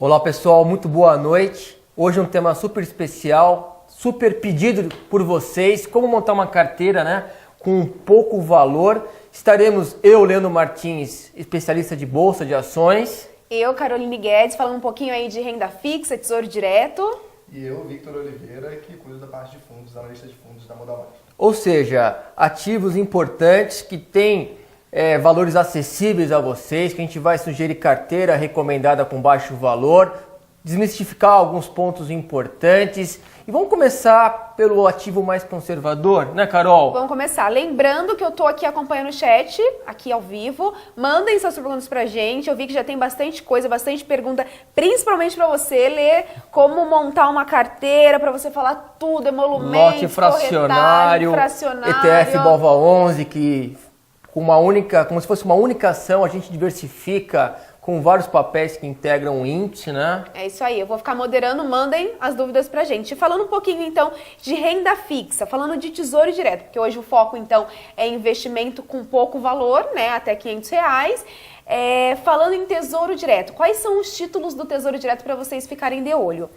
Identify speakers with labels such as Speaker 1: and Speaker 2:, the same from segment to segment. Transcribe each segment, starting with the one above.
Speaker 1: Olá pessoal, muito boa noite. Hoje é um tema super especial, super pedido por vocês, como montar uma carteira, né, com pouco valor. Estaremos eu, Leandro Martins, especialista de bolsa de ações.
Speaker 2: Eu, Caroline Guedes, falando um pouquinho aí de renda fixa, tesouro direto.
Speaker 3: E eu, Victor Oliveira, que cuido da parte de fundos, analista de fundos da Modal Mais.
Speaker 1: Ou seja, ativos importantes que têm valores acessíveis a vocês, que a gente vai sugerir carteira recomendada com baixo valor, desmistificar alguns pontos importantes. E vamos começar pelo ativo mais conservador, né, Carol?
Speaker 2: Vamos começar. Lembrando que eu tô aqui acompanhando o chat, aqui ao vivo. Mandem suas perguntas pra gente. Eu vi que já tem bastante coisa, bastante pergunta, principalmente pra você ler como montar uma carteira, pra você falar tudo, emolumento,
Speaker 1: lote fracionário, ETF BOVA 11, que com uma única, como se fosse uma única ação, a gente diversifica com vários papéis que integram o índice, né?
Speaker 2: É isso aí, eu vou ficar moderando, mandem as dúvidas pra gente. Falando um pouquinho, então, de renda fixa, falando de tesouro direto, porque hoje o foco, então, é investimento com pouco valor, né, até R$500. Falando em tesouro direto, quais são os títulos do tesouro direto para vocês ficarem de olho?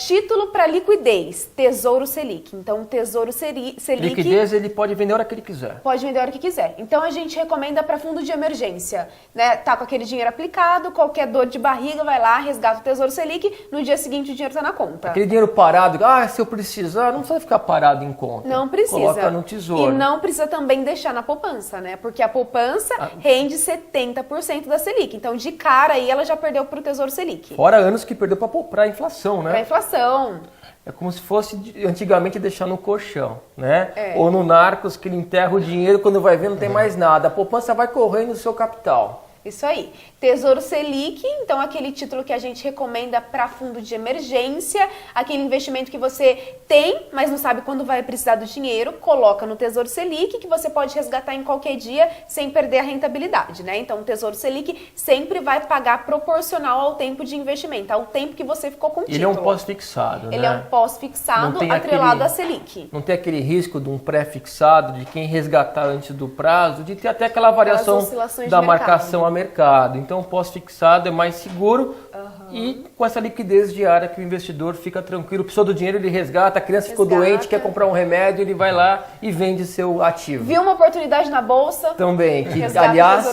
Speaker 2: Título para liquidez, Tesouro Selic. Então, Tesouro Selic...
Speaker 1: Liquidez ele pode vender a hora que ele quiser.
Speaker 2: Pode vender a hora que quiser. Então, a gente recomenda para fundo de emergência, né? Tá com aquele dinheiro aplicado, qualquer dor de barriga, vai lá, resgata o Tesouro Selic, no dia seguinte o dinheiro tá na conta.
Speaker 1: Aquele dinheiro parado, se eu precisar, não precisa ficar parado em conta.
Speaker 2: Não precisa.
Speaker 1: Coloca no tesouro.
Speaker 2: E não precisa também deixar na poupança, né? Porque a poupança rende 70% da Selic. Então, de cara aí, ela já perdeu pro Tesouro Selic.
Speaker 1: Fora anos que perdeu para a inflação, né?
Speaker 2: Para inflação.
Speaker 1: É como se fosse antigamente deixar no colchão, né? Ou no Narcos, que ele enterra o dinheiro, quando vai ver não tem mais nada. A poupança vai correndo no seu capital.
Speaker 2: Isso aí. Tesouro Selic, então aquele título que a gente recomenda para fundo de emergência, aquele investimento que você tem, mas não sabe quando vai precisar do dinheiro, coloca no Tesouro Selic, que você pode resgatar em qualquer dia sem perder a rentabilidade, né? Então o Tesouro Selic sempre vai pagar proporcional ao tempo de investimento, ao tempo que você ficou com o título.
Speaker 1: Ele é um pós-fixado, né?
Speaker 2: Ele é um pós-fixado atrelado à Selic.
Speaker 1: Não tem aquele risco de um pré-fixado, de quem resgatar antes do prazo, de ter até aquela variação da marcação a mercado. Então, o pós-fixado é mais seguro e com essa liquidez diária que o investidor fica tranquilo. Precisou do dinheiro, ele resgata. A criança ficou doente, quer comprar um remédio, ele vai lá e vende seu ativo.
Speaker 2: Viu uma oportunidade na bolsa?
Speaker 1: Também. Que, aliás,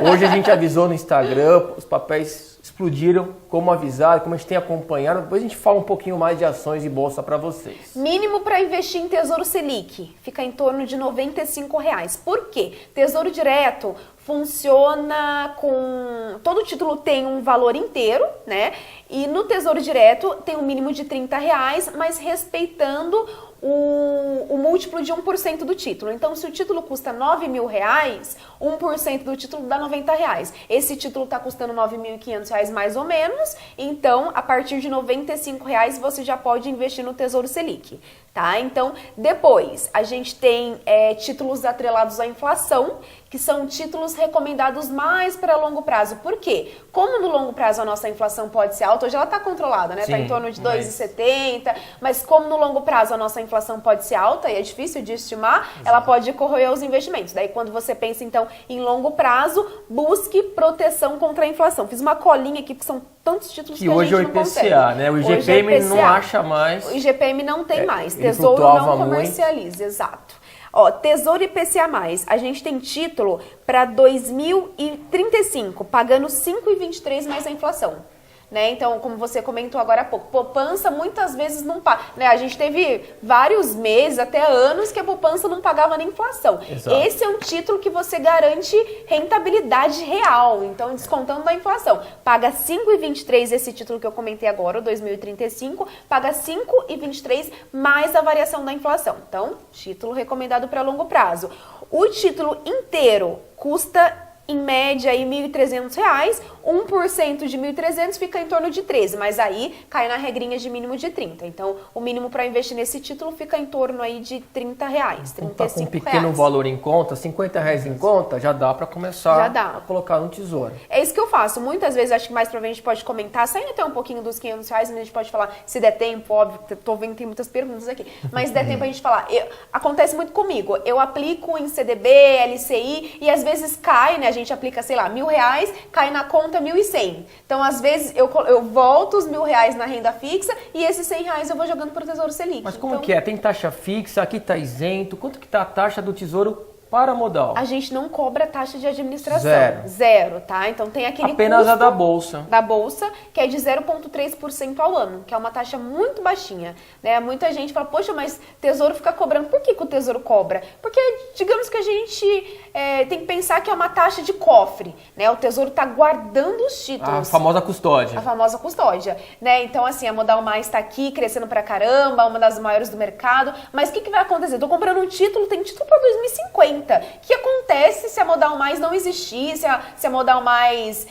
Speaker 1: hoje a gente avisou no Instagram, os papéis explodiram, como avisado, como a gente tem acompanhado. Depois a gente fala um pouquinho mais de ações e bolsa para vocês.
Speaker 2: Mínimo para investir em Tesouro Selic fica em torno de R$95. Por quê? Tesouro Direto funciona com... Todo título tem um valor inteiro, né? E no Tesouro Direto tem um mínimo de R$30, mas respeitando o múltiplo de 1% do título. Então, se o título custa R$9.000, 1% do título dá R$90. Esse título está custando R$9.500 mais ou menos, então, a partir de R$95 você já pode investir no Tesouro Selic, tá? Então, depois, a gente tem títulos atrelados à inflação, que são títulos recomendados mais para longo prazo. Por quê? Como no longo prazo a nossa inflação pode ser alta, hoje ela está controlada, né? Está em torno de 2,70, mas como no longo prazo a nossa inflação pode ser alta e é difícil de estimar, ela pode corroer os investimentos. Daí quando você pensa então em longo prazo, busque proteção contra a inflação. Fiz uma colinha aqui, porque são tantos títulos que a gente não consegue.
Speaker 1: Hoje é o IPCA, né? O IGPM não acha mais.
Speaker 2: O IGPM não tem mais. Tesouro não comercializa, exato. Ó, Tesouro IPCA+, a gente tem título para 2035, pagando 5,23 mais a inflação. Né? Então, como você comentou agora há pouco, poupança muitas vezes não paga. Né? A gente teve vários meses, até anos, que a poupança não pagava nem inflação. Exato. Esse é um título que você garante rentabilidade real, então descontando da inflação. Paga 5,23 esse título que eu comentei agora, o 2035, paga 5,23 mais a variação da inflação. Então, título recomendado para longo prazo. O título inteiro custa em média aí R$1.300, 1% de 1.300 fica em torno de 13, mas aí cai na regrinha de mínimo de 30. Então, o mínimo para investir nesse título fica em torno aí de R$30, R$35.
Speaker 1: Tá com um pequeno valor em conta, R$50 em conta, já dá para começar a colocar no tesouro.
Speaker 2: É isso que eu faço. Muitas vezes, acho que mais pra frente a gente pode comentar, saindo até um pouquinho dos R$500, mas a gente pode falar, se der tempo, óbvio, tô vendo que tem muitas perguntas aqui, mas se der tempo a gente falar. Acontece muito comigo, eu aplico em CDB, LCI, e às vezes cai, né, a gente aplica, sei lá, R$1.000, cai na conta volta 1.100. Então, às vezes, eu volto os R$1.000 na renda fixa e esses R$100 eu vou jogando para o Tesouro Selic.
Speaker 1: Mas como que é? Tem taxa fixa, aqui está isento. Quanto que está a taxa do Tesouro para modal?
Speaker 2: A gente não cobra taxa de administração.
Speaker 1: Zero,
Speaker 2: tá? Então tem aquele
Speaker 1: apenas
Speaker 2: custo
Speaker 1: a da Bolsa.
Speaker 2: Da Bolsa, que é de 0,3% ao ano, que é uma taxa muito baixinha, né? Muita gente fala, poxa, mas Tesouro fica cobrando. Por que o Tesouro cobra? Porque, digamos que a gente tem que pensar que é uma taxa de cofre, né? O Tesouro está guardando os títulos.
Speaker 1: A famosa custódia.
Speaker 2: A famosa custódia, né? Então, assim, a Modal Mais está aqui, crescendo pra caramba, uma das maiores do mercado. Mas o que vai acontecer? Estou comprando um título, tem título para 2050. O que acontece se a Modal Mais não existir, se a Modal Mais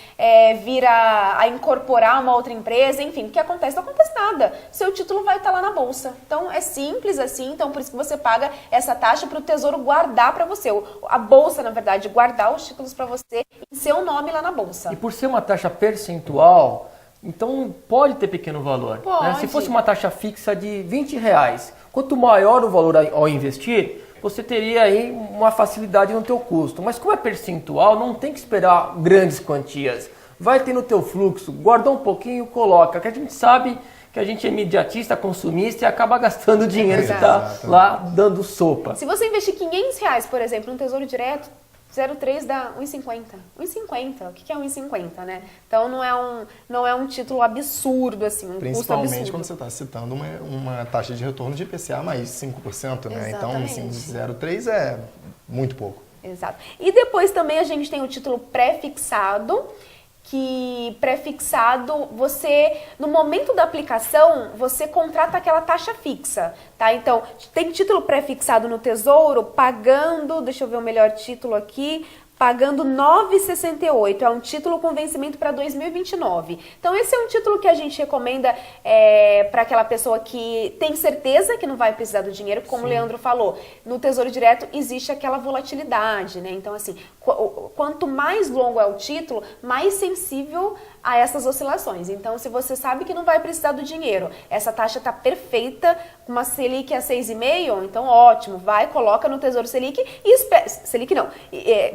Speaker 2: vir a incorporar uma outra empresa, enfim, o que acontece? Não acontece nada. Seu título vai estar lá na Bolsa. Então, é simples assim, então por isso que você paga essa taxa para o Tesouro guardar para você. A Bolsa, na verdade, guardar os títulos para você em seu nome lá na Bolsa.
Speaker 1: E por ser uma taxa percentual, então pode ter pequeno valor.
Speaker 2: Pode.
Speaker 1: Né? Se fosse uma taxa fixa de R$20, quanto maior o valor ao investir, você teria aí uma facilidade no teu custo. Mas como é percentual, não tem que esperar grandes quantias. Vai ter no teu fluxo, guardou um pouquinho, coloca. Que a gente sabe que a gente é imediatista, consumista e acaba gastando dinheiro que está lá dando sopa.
Speaker 2: Se você investir R$500, por exemplo, no Tesouro Direto, 0,3 dá 1,50. 1,50. O que é 1,50, né? Então não é um título absurdo, assim, um custo absurdo.
Speaker 3: Principalmente quando você está citando uma taxa de retorno de IPCA mais 5%, né? Então, assim, 0,3 é muito pouco.
Speaker 2: Exato. E depois também a gente tem o título pré-fixado, que pré-fixado, você, no momento da aplicação, você contrata aquela taxa fixa, tá? Então, tem título pré-fixado no Tesouro pagando, deixa eu ver o melhor título aqui, pagando R$ 9,68. É um título com vencimento para 2029. Então, esse é um título que a gente recomenda para aquela pessoa que tem certeza que não vai precisar do dinheiro, como o Leandro falou. No Tesouro Direto existe aquela volatilidade, né? Então, assim, quanto mais longo é o título, mais sensível a essas oscilações. Então, se você sabe que não vai precisar do dinheiro, essa taxa está perfeita, uma Selic a 6,5, então ótimo, vai, coloca no Tesouro Selic e espera, Selic não,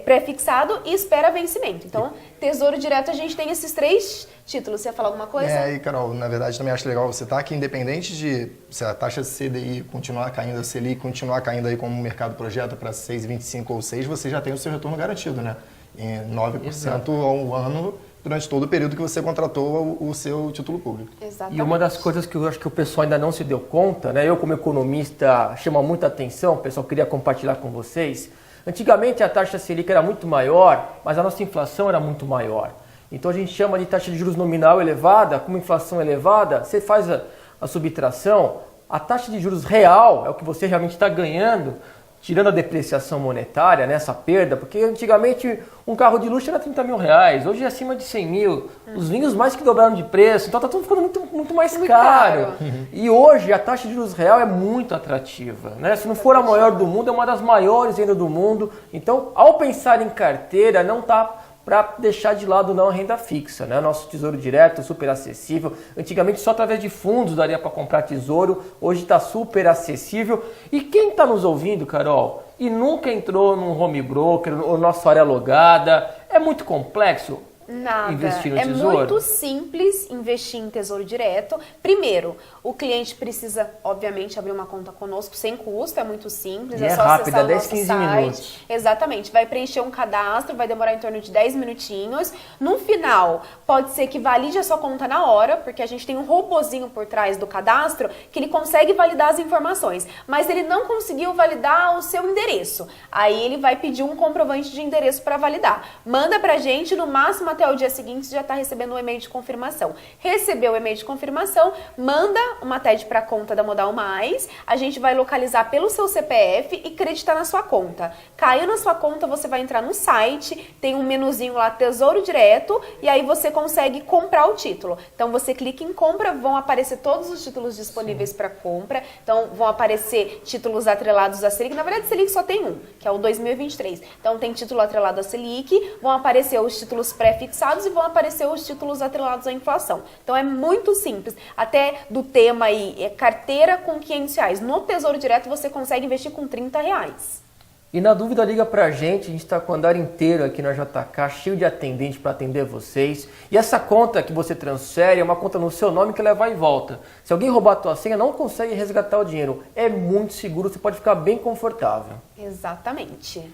Speaker 2: pré-fixado e espera vencimento. Então, Tesouro Direto a gente tem esses 3 títulos. Você ia falar alguma coisa?
Speaker 3: E Carol, na verdade também acho legal você estar que independente de se a taxa CDI continuar caindo, a Selic continuar caindo aí como o mercado projeta para 6,25 ou 6, você já tem o seu retorno garantido, né? Em 9% ao ano, durante todo o período que você contratou o seu título público.
Speaker 2: Exatamente.
Speaker 1: E uma das coisas que eu acho que o pessoal ainda não se deu conta, né? Eu como economista chama muita atenção, o pessoal queria compartilhar com vocês. Antigamente a taxa Selic era muito maior, mas a nossa inflação era muito maior. Então a gente chama de taxa de juros nominal elevada, com uma inflação elevada, você faz a subtração, a taxa de juros real é o que você realmente está ganhando, tirando a depreciação monetária, né, essa perda, porque antigamente um carro de luxo era R$30.000, hoje é acima de 100 mil, os vinhos mais que dobraram de preço, então está tudo ficando muito mais caro. E hoje a taxa de juros real é muito atrativa, né? Se não for a maior do mundo, é uma das maiores ainda do mundo. Então, ao pensar em carteira, não está para deixar de lado não a renda fixa, né? Nosso Tesouro Direto super acessível. Antigamente só através de fundos daria para comprar tesouro, hoje está super acessível. E quem está nos ouvindo, Carol, e nunca entrou num home broker ou nossa área logada, é muito complexo?
Speaker 2: Nada.
Speaker 1: Investir no tesouro?
Speaker 2: É muito simples investir em Tesouro Direto. Primeiro, o cliente precisa, obviamente, abrir uma conta conosco sem custo, é muito simples.
Speaker 1: E é
Speaker 2: só
Speaker 1: rápido,
Speaker 2: acessar
Speaker 1: 10,
Speaker 2: o
Speaker 1: 15
Speaker 2: nosso site.
Speaker 1: minutos.
Speaker 2: Exatamente. Vai preencher um cadastro, vai demorar em torno de 10 minutinhos. No final, pode ser que valide a sua conta na hora, porque a gente tem um robozinho por trás do cadastro que ele consegue validar as informações, mas ele não conseguiu validar o seu endereço. Aí ele vai pedir um comprovante de endereço para validar. Manda pra gente, no máximo até o dia seguinte você já está recebendo um e-mail de confirmação. Recebeu o e-mail de confirmação, manda uma TED para a conta da Modal Mais, a gente vai localizar pelo seu CPF e creditar na sua conta. Caiu na sua conta, você vai entrar no site, tem um menuzinho lá, Tesouro Direto, e aí você consegue comprar o título. Então você clica em compra, vão aparecer todos os títulos disponíveis para compra, então vão aparecer títulos atrelados à Selic, na verdade Selic só tem um, que é o 2023. Então tem título atrelado à Selic, vão aparecer os títulos pré-fixados e vão aparecer os títulos atrelados à inflação. Então é muito simples. Até do tema aí, carteira com R$500. No Tesouro Direto você consegue investir com R$30.
Speaker 1: E na dúvida, liga pra gente está com o andar inteiro aqui na JK, cheio de atendente para atender vocês. E essa conta que você transfere é uma conta no seu nome que ela vai e volta. Se alguém roubar a tua senha, não consegue resgatar o dinheiro. É muito seguro, você pode ficar bem confortável.
Speaker 2: Exatamente.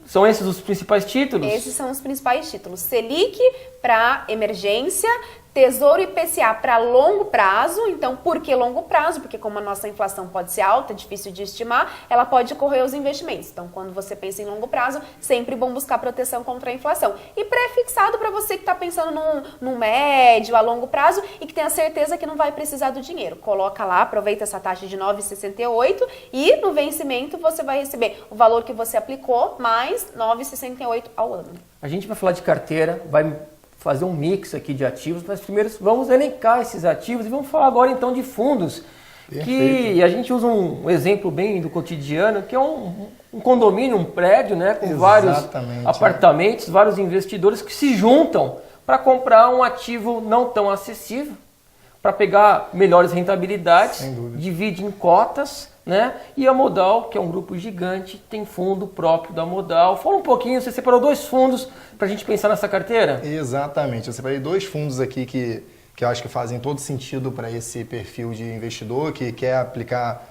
Speaker 1: São esses os principais títulos?
Speaker 2: Esses são os principais títulos. Selic para emergência, Tesouro IPCA para longo prazo. Então, por que longo prazo? Porque como a nossa inflação pode ser alta, difícil de estimar, ela pode correr aos investimentos. Então, quando você pensa em longo prazo, sempre bom buscar proteção contra a inflação. E pré-fixado para você que está pensando num médio, a longo prazo e que tem a certeza que não vai precisar do dinheiro. Coloca lá, aproveita essa taxa de 9,68 e no vencimento você vai receber o valor que você aplicou mais 9,68 ao ano.
Speaker 1: A gente vai falar de carteira, vai fazer um mix aqui de ativos, mas primeiro vamos elencar esses ativos e vamos falar agora então de fundos.
Speaker 3: Perfeito.
Speaker 1: Que a gente usa um exemplo bem do cotidiano, que é um condomínio, um prédio, né, com vários apartamentos, vários investidores que se juntam para comprar um ativo não tão acessível, para pegar melhores rentabilidades, divide em cotas, né? E a Modal, que é um grupo gigante, tem fundo próprio da Modal. Fala um pouquinho, você separou 2 fundos para a gente pensar nessa carteira?
Speaker 3: Exatamente, eu separei 2 fundos aqui que eu acho que fazem todo sentido para esse perfil de investidor que quer aplicar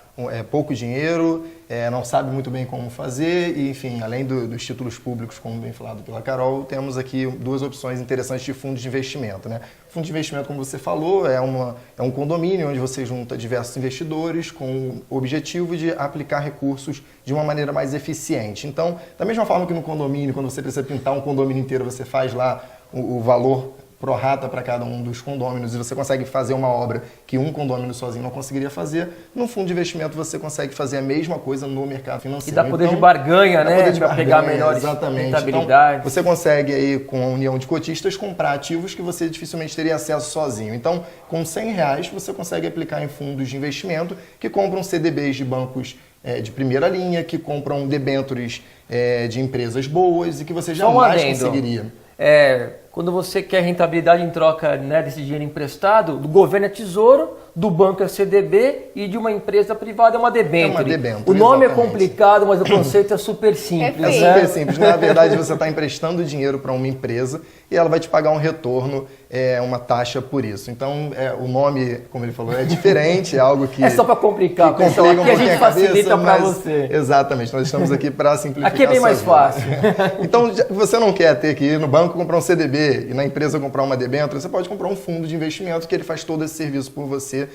Speaker 3: pouco dinheiro, não sabe muito bem como fazer e, enfim, além dos títulos públicos, como bem falado pela Carol, temos aqui 2 opções interessantes de fundos de investimento, né? Fundo de investimento, como você falou, é um condomínio onde você junta diversos investidores com o objetivo de aplicar recursos de uma maneira mais eficiente. Então, da mesma forma que no condomínio, quando você precisa pintar um condomínio inteiro, você faz lá o valor pro rata para cada um dos condôminos e você consegue fazer uma obra que um condômino sozinho não conseguiria fazer, no fundo de investimento você consegue fazer a mesma coisa no mercado financeiro.
Speaker 1: E dá poder de barganha, né? Para pegar melhores rentabilidades.
Speaker 3: Então, você consegue aí, com a união de cotistas, comprar ativos que você dificilmente teria acesso sozinho. Então, com R$100 você consegue aplicar em fundos de investimento que compram CDBs de bancos de primeira linha, que compram debêntures de empresas boas e que você jamais conseguiria.
Speaker 1: Quando você quer rentabilidade em troca, né, desse dinheiro emprestado, do governo é tesouro, do banco é CDB e de uma empresa privada é uma debênture. O nome é complicado, mas o conceito é super simples.
Speaker 3: É super simples. Na verdade, você está emprestando dinheiro para uma empresa e ela vai te pagar um retorno, uma taxa por isso. Então, o nome, como ele falou, é diferente, é algo que...
Speaker 1: É só para complicar,
Speaker 3: que complica
Speaker 1: aqui a gente facilita para você.
Speaker 3: Exatamente, nós estamos aqui para simplificar.
Speaker 1: Aqui é bem mais fácil.
Speaker 3: Então, você não quer ter que ir no banco comprar um CDB e na empresa comprar uma debênture, você pode comprar um fundo de investimento que ele faz todo esse serviço por você,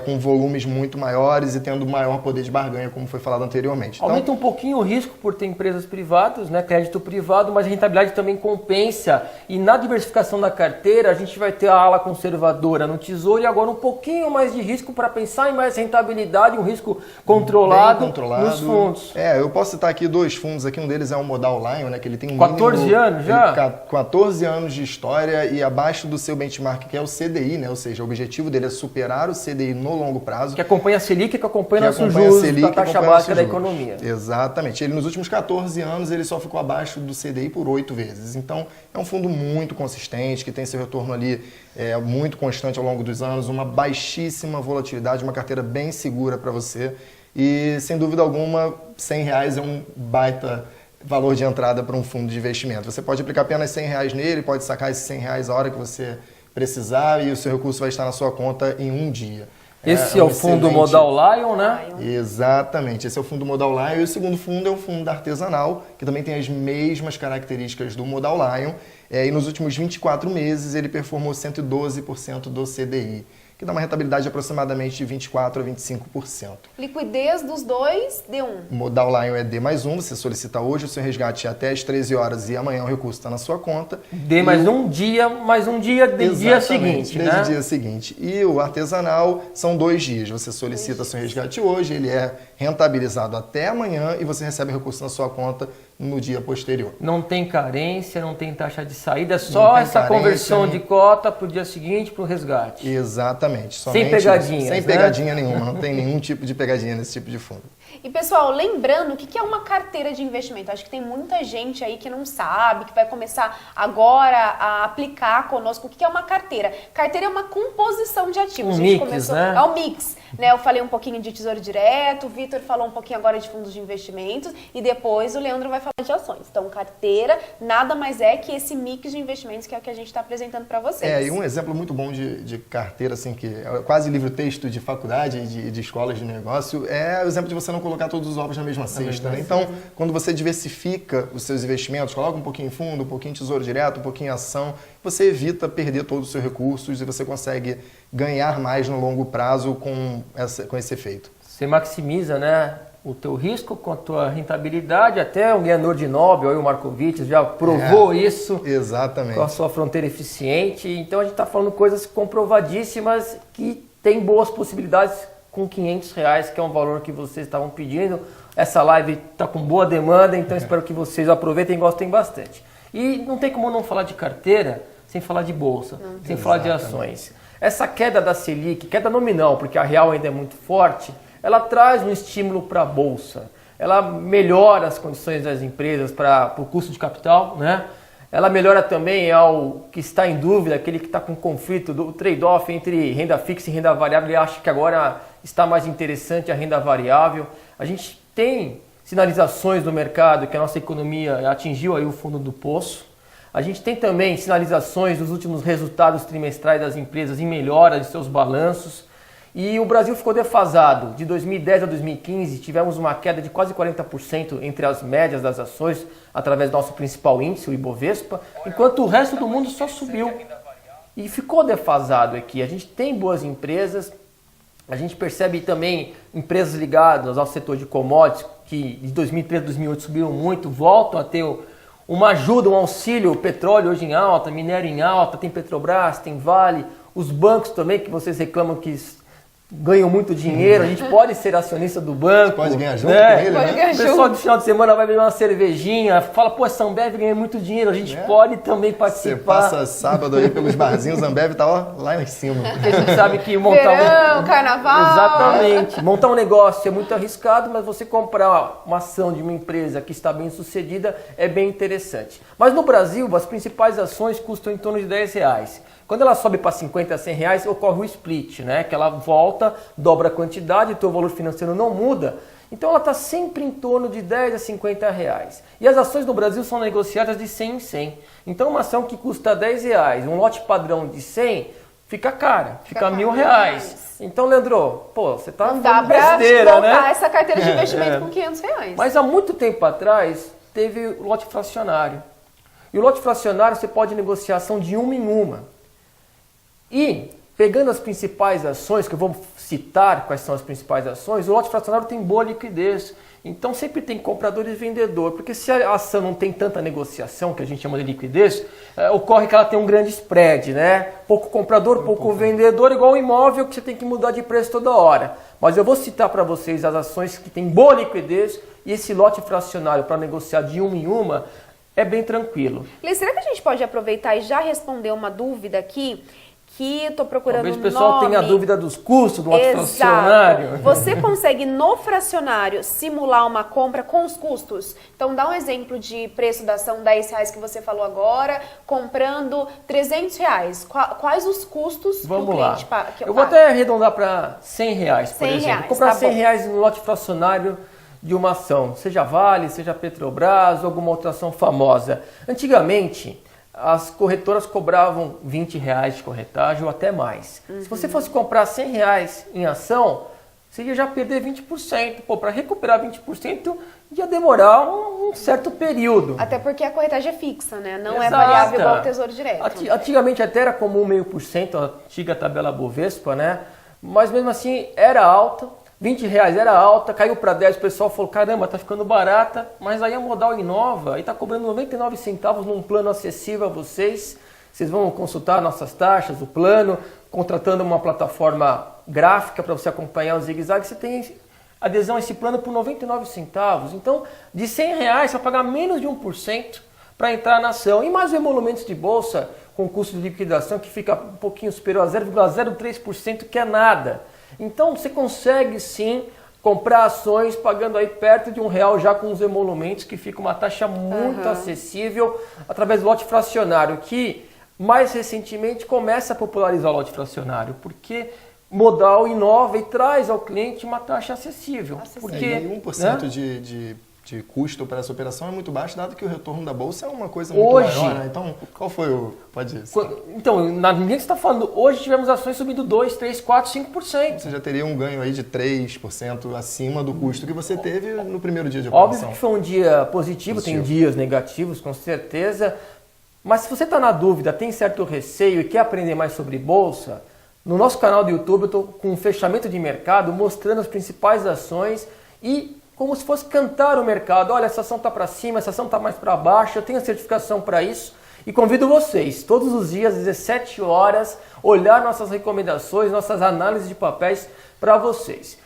Speaker 3: com volumes muito maiores e tendo maior poder de barganha, como foi falado anteriormente. Então,
Speaker 1: aumenta um pouquinho o risco por ter empresas privadas, né, crédito privado, mas a rentabilidade também compensa. E na diversificação da carteira, a gente vai ter a ala conservadora no Tesouro e agora um pouquinho mais de risco para pensar em mais rentabilidade, um risco controlado nos fundos.
Speaker 3: Eu posso citar aqui 2 fundos, aqui um deles é o Modal Lion, né, que ele tem
Speaker 1: 14 anos já?
Speaker 3: 14 anos de história e abaixo do seu benchmark, que é o CDI, né, ou seja, o objetivo dele é superar o CDI no longo prazo.
Speaker 1: Que acompanha a Selic, que acompanha nossos juros, a taxa básica da economia.
Speaker 3: Exatamente. Ele nos últimos 14 anos ele só ficou abaixo do CDI por 8 vezes. Então é um fundo muito consistente, que tem seu retorno ali muito constante ao longo dos anos, uma baixíssima volatilidade, uma carteira bem segura para você e sem dúvida alguma R$100 é um baita valor de entrada para um fundo de investimento. Você pode aplicar apenas R$100 nele, pode sacar esses R$100 a hora que você precisar e o seu recurso vai estar na sua conta em um dia.
Speaker 1: Esse é o fundo Modal Lion, né?
Speaker 3: Exatamente, esse é o fundo Modal Lion e o segundo fundo é o fundo da Artesanal, que também tem as mesmas características do Modal Lion e nos últimos 24 meses ele performou 112% do CDI, que dá uma rentabilidade de aproximadamente de 24% a 25%.
Speaker 2: Liquidez dos dois, D1.
Speaker 3: Modal Lion é D+1, você solicita hoje o seu resgate até às 13 horas e amanhã o recurso está na sua conta.
Speaker 1: D mais um dia desde o dia seguinte,
Speaker 3: desde o dia seguinte. E o artesanal são 2 dias. Você solicita seu resgate hoje, ele é rentabilizado até amanhã e você recebe o recurso na sua conta no dia posterior.
Speaker 1: Não tem carência, não tem taxa de saída, é só essa conversão de cota para o dia seguinte para o resgate.
Speaker 3: Exatamente.
Speaker 1: Sem pegadinha.
Speaker 3: Sem pegadinha nenhuma, não tem nenhum tipo de pegadinha nesse tipo de fundo.
Speaker 2: E pessoal, lembrando, o que é uma carteira de investimento? Acho que tem muita gente aí que não sabe, que vai começar agora a aplicar conosco. O que é uma carteira? Carteira é uma composição de ativos.
Speaker 1: Um mix, né?
Speaker 2: É um mix, né? Eu falei um pouquinho de tesouro direto, o Vitor falou um pouquinho agora de fundos de investimentos e depois o Leandro vai falar de ações. Então, carteira nada mais é que esse mix de investimentos que é o que a gente está apresentando para vocês.
Speaker 3: E um exemplo muito bom de carteira, assim, que é quase livro-texto de faculdade, de escolas de negócio, é o exemplo de você não colocar todos os ovos na mesma cesta, né? Então, quando você diversifica os seus investimentos, coloca um pouquinho em fundo, um pouquinho em tesouro direto, um pouquinho em ação, você evita perder todos os seus recursos e você consegue ganhar mais no longo prazo com esse efeito.
Speaker 1: Você maximiza, né, o teu risco com a tua rentabilidade, até um ganhador de Nobel, o Markowitz, já provou isso.
Speaker 3: Exatamente.
Speaker 1: Com a sua fronteira eficiente. Então a gente está falando coisas comprovadíssimas que tem boas possibilidades com R$500, que é um valor que vocês estavam pedindo. Essa live está com boa demanda, então espero que vocês aproveitem e gostem bastante. E não tem como não falar de carteira sem falar de bolsa, sem falar de ações. Essa queda da Selic, queda nominal, porque a real ainda é muito forte, ela traz um estímulo para a bolsa. Ela melhora as condições das empresas para o custo de capital, né? Ela melhora também ao que está em dúvida, aquele que está com conflito do trade-off entre renda fixa e renda variável. Ele acha que agora está mais interessante a renda variável. A gente tem sinalizações no mercado que a nossa economia atingiu aí o fundo do poço. A gente tem também sinalizações dos últimos resultados trimestrais das empresas em melhora de seus balanços. E o Brasil ficou defasado. De 2010 a 2015, tivemos uma queda de quase 40% entre as médias das ações, através do nosso principal índice, o Ibovespa, enquanto o resto do mundo só subiu. E ficou defasado aqui. A gente tem boas empresas, a gente percebe também empresas ligadas ao setor de commodities, que de 2013 a 2008 subiram muito, voltam a ter uma ajuda, um auxílio, o petróleo hoje em alta, minério em alta, tem Petrobras, tem Vale, os bancos também, que vocês reclamam que ganham muito dinheiro, a gente pode ser acionista do banco.
Speaker 3: Pode ganhar junto com ele, né?
Speaker 1: O pessoal do final de semana vai beber uma cervejinha, fala, pô, essa Ambev ganha muito dinheiro, a gente pode também participar.
Speaker 3: Você passa sábado aí pelos barzinhos, a Ambev tá lá em cima.
Speaker 1: Porque a gente sabe que montar
Speaker 2: Verão, carnaval.
Speaker 1: Exatamente. Montar um negócio é muito arriscado, mas você comprar uma ação de uma empresa que está bem sucedida é bem interessante. Mas no Brasil, as principais ações custam em torno de R$10. Quando ela sobe para 50 a 100 reais, ocorre o split, né? Que ela volta, dobra a quantidade, o teu valor financeiro não muda. Então ela está sempre em torno de 10 a 50 reais. E as ações no Brasil são negociadas de 100 em 100. Então uma ação que custa 10 reais, um lote padrão de 100, fica cara, fica R$1.000. Então, Leandro, pô, você tá
Speaker 2: falando besteira, né? Essa carteira de investimento com R$500.
Speaker 1: Mas há muito tempo atrás, teve o lote fracionário. E o lote fracionário você pode negociar ação de uma em uma. E, pegando as principais ações, que eu vou citar quais são as principais ações, o lote fracionário tem boa liquidez. Então sempre tem comprador e vendedor, porque se a ação não tem tanta negociação, que a gente chama de liquidez, ocorre que ela tem um grande spread, né? Pouco comprador, pouco vendedor, igual o imóvel que você tem que mudar de preço toda hora. Mas eu vou citar para vocês as ações que têm boa liquidez e esse lote fracionário para negociar de uma em uma é bem tranquilo.
Speaker 2: Lê, será que a gente pode aproveitar e já responder uma dúvida aqui? Que eu tô procurando
Speaker 1: talvez o pessoal tenha dúvida dos custos do lote fracionário.
Speaker 2: Você consegue no fracionário simular uma compra com os custos? Então dá um exemplo de preço da ação R$10 que você falou agora, comprando R$300. Quais os custos
Speaker 1: Vamos
Speaker 2: do
Speaker 1: lá.
Speaker 2: cliente?
Speaker 1: Eu vou até arredondar para R$100, por exemplo.
Speaker 2: R$100,
Speaker 1: Comprar
Speaker 2: tá
Speaker 1: R$100 no lote fracionário de uma ação, seja Vale, seja Petrobras ou alguma outra ação famosa. Antigamente, as corretoras cobravam R$20 de corretagem ou até mais. Se você fosse comprar R$100 em ação, você ia já perder 20%. Pô, para recuperar 20% ia demorar um certo período.
Speaker 2: Até porque a corretagem é fixa, né? Não
Speaker 1: Exato.
Speaker 2: É variável igual o Tesouro Direto.
Speaker 1: Antigamente até era comum 0,5%, a antiga tabela Bovespa, né? Mas mesmo assim era alta. R$20 era alta, caiu para 10, o pessoal falou, caramba, tá ficando barata, mas aí a Modal inova e tá cobrando 99 centavos num plano acessível a vocês. Vocês vão consultar nossas taxas, o plano, contratando uma plataforma gráfica para você acompanhar os zigue-zague, você tem adesão a esse plano por 99 centavos. Então, de R$100 você vai pagar menos de 1% para entrar na ação. E mais emolumentos de bolsa com custo de liquidação que fica um pouquinho superior a 0,03%, que é nada. Então você consegue sim comprar ações pagando aí perto de R$1 já com os emolumentos, que fica uma taxa muito acessível através do lote fracionário, que mais recentemente começa a popularizar o lote fracionário, porque Modal inova e traz ao cliente uma taxa acessível. Porque,
Speaker 3: e 1% de custo para essa operação é muito baixo, dado que o retorno da bolsa é uma coisa muito maior, né? Então, qual foi o... Pode ser.
Speaker 1: Então, na linha que você está falando, hoje tivemos ações subindo 2%, 3%, 4%, 5%.
Speaker 3: Você já teria um ganho aí de 3% acima do custo que você teve no primeiro dia de operação.
Speaker 1: Óbvio que foi um dia positivo, tem dias negativos, com certeza. Mas se você está na dúvida, tem certo receio e quer aprender mais sobre bolsa, no nosso canal do YouTube eu estou com um fechamento de mercado mostrando as principais ações e como se fosse cantar o mercado. Olha, essa ação está para cima, essa ação está mais para baixo, eu tenho a certificação para isso. E convido vocês, todos os dias, às 17 horas, olhar nossas recomendações, nossas análises de papéis para vocês.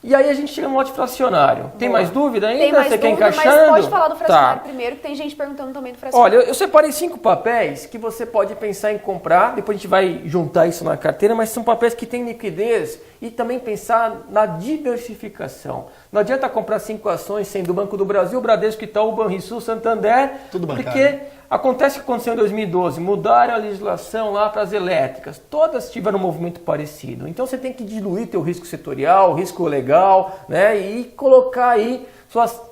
Speaker 1: E aí a gente chega no lote fracionário. Tem mais dúvida ainda?
Speaker 2: Tem mais
Speaker 1: Você quer
Speaker 2: dúvida,
Speaker 1: encaixando?
Speaker 2: mas pode falar do fracionário
Speaker 1: Tá.
Speaker 2: primeiro, que tem gente perguntando também do fracionário.
Speaker 1: Olha, eu separei 5 papéis que você pode pensar em comprar, depois a gente vai juntar isso na carteira, mas são papéis que têm liquidez e também pensar na diversificação. Não adianta comprar 5 ações sendo Banco do Brasil, Bradesco, Itaú, Banrisul, Santander,
Speaker 3: Tudo bancário.
Speaker 1: porque acontece o que aconteceu em 2012, mudaram a legislação lá para as elétricas, todas tiveram um movimento parecido. Então você tem que diluir teu risco setorial, risco legal, né, e colocar aí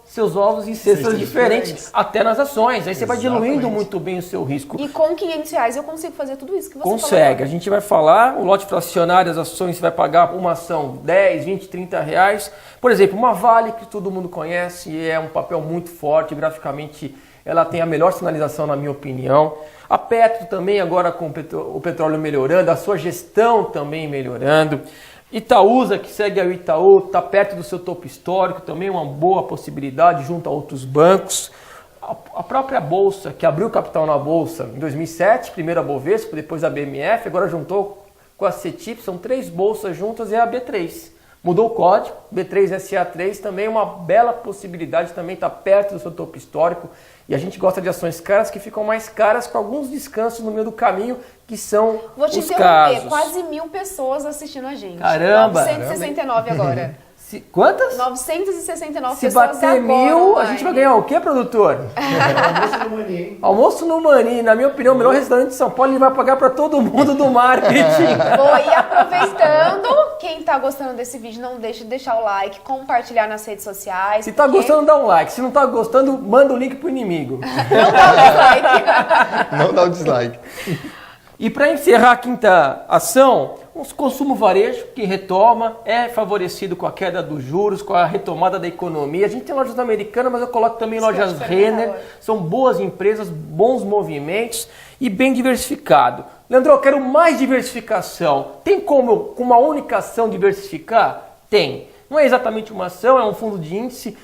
Speaker 1: seus ovos em cestas diferentes, até nas ações. Aí você vai diluindo muito bem o seu risco.
Speaker 2: E com R$500 eu consigo fazer tudo isso que você
Speaker 1: Consegue.
Speaker 2: falou.
Speaker 1: A gente vai falar, o lote fracionário, as ações, você vai pagar uma ação 10, 20, 30 reais. Por exemplo, uma Vale, que todo mundo conhece, é um papel muito forte, graficamente ela tem a melhor sinalização, na minha opinião. A Petro também, agora com o petróleo melhorando, a sua gestão também melhorando. Itaúsa, que segue ao Itaú, está perto do seu topo histórico, também uma boa possibilidade junto a outros bancos. A própria Bolsa, que abriu capital na Bolsa em 2007, primeiro a Bovespa, depois a BMF, agora juntou com a CETIP, são 3 bolsas juntas e a B3. Mudou o código, B3SA3, também uma bela possibilidade, também está perto do seu topo histórico. E a gente gosta de ações caras que ficam mais caras com alguns descansos no meio do caminho, que são
Speaker 2: Vou te
Speaker 1: os
Speaker 2: interromper,
Speaker 1: casos.
Speaker 2: quase 1000 pessoas assistindo a gente.
Speaker 1: Caramba!
Speaker 2: 969 agora.
Speaker 1: Quantas?
Speaker 2: 969
Speaker 1: Se
Speaker 2: pessoas
Speaker 1: bater
Speaker 2: agora
Speaker 1: 1000, a
Speaker 2: online.
Speaker 1: gente vai ganhar o quê, produtor?
Speaker 4: Almoço no Mani, hein?
Speaker 1: Almoço no Mani, na minha opinião, o melhor restaurante de São Paulo, ele vai pagar para todo mundo do marketing.
Speaker 2: Bom, e aproveitando, quem tá gostando desse vídeo, não deixe de deixar o like, compartilhar nas redes sociais.
Speaker 1: Se tá gostando, dá um like. Se não tá gostando, manda o link pro inimigo.
Speaker 2: Não dá o dislike.
Speaker 3: Não dá o dislike.
Speaker 1: E para encerrar a quinta ação, o consumo varejo, que retoma, é favorecido com a queda dos juros, com a retomada da economia. A gente tem lojas americanas, mas eu coloco também lojas Renner. São boas empresas, bons movimentos e bem diversificado. Leandro, eu quero mais diversificação. Tem como, com uma única ação, diversificar? Tem. Não é exatamente uma ação, é um fundo de índice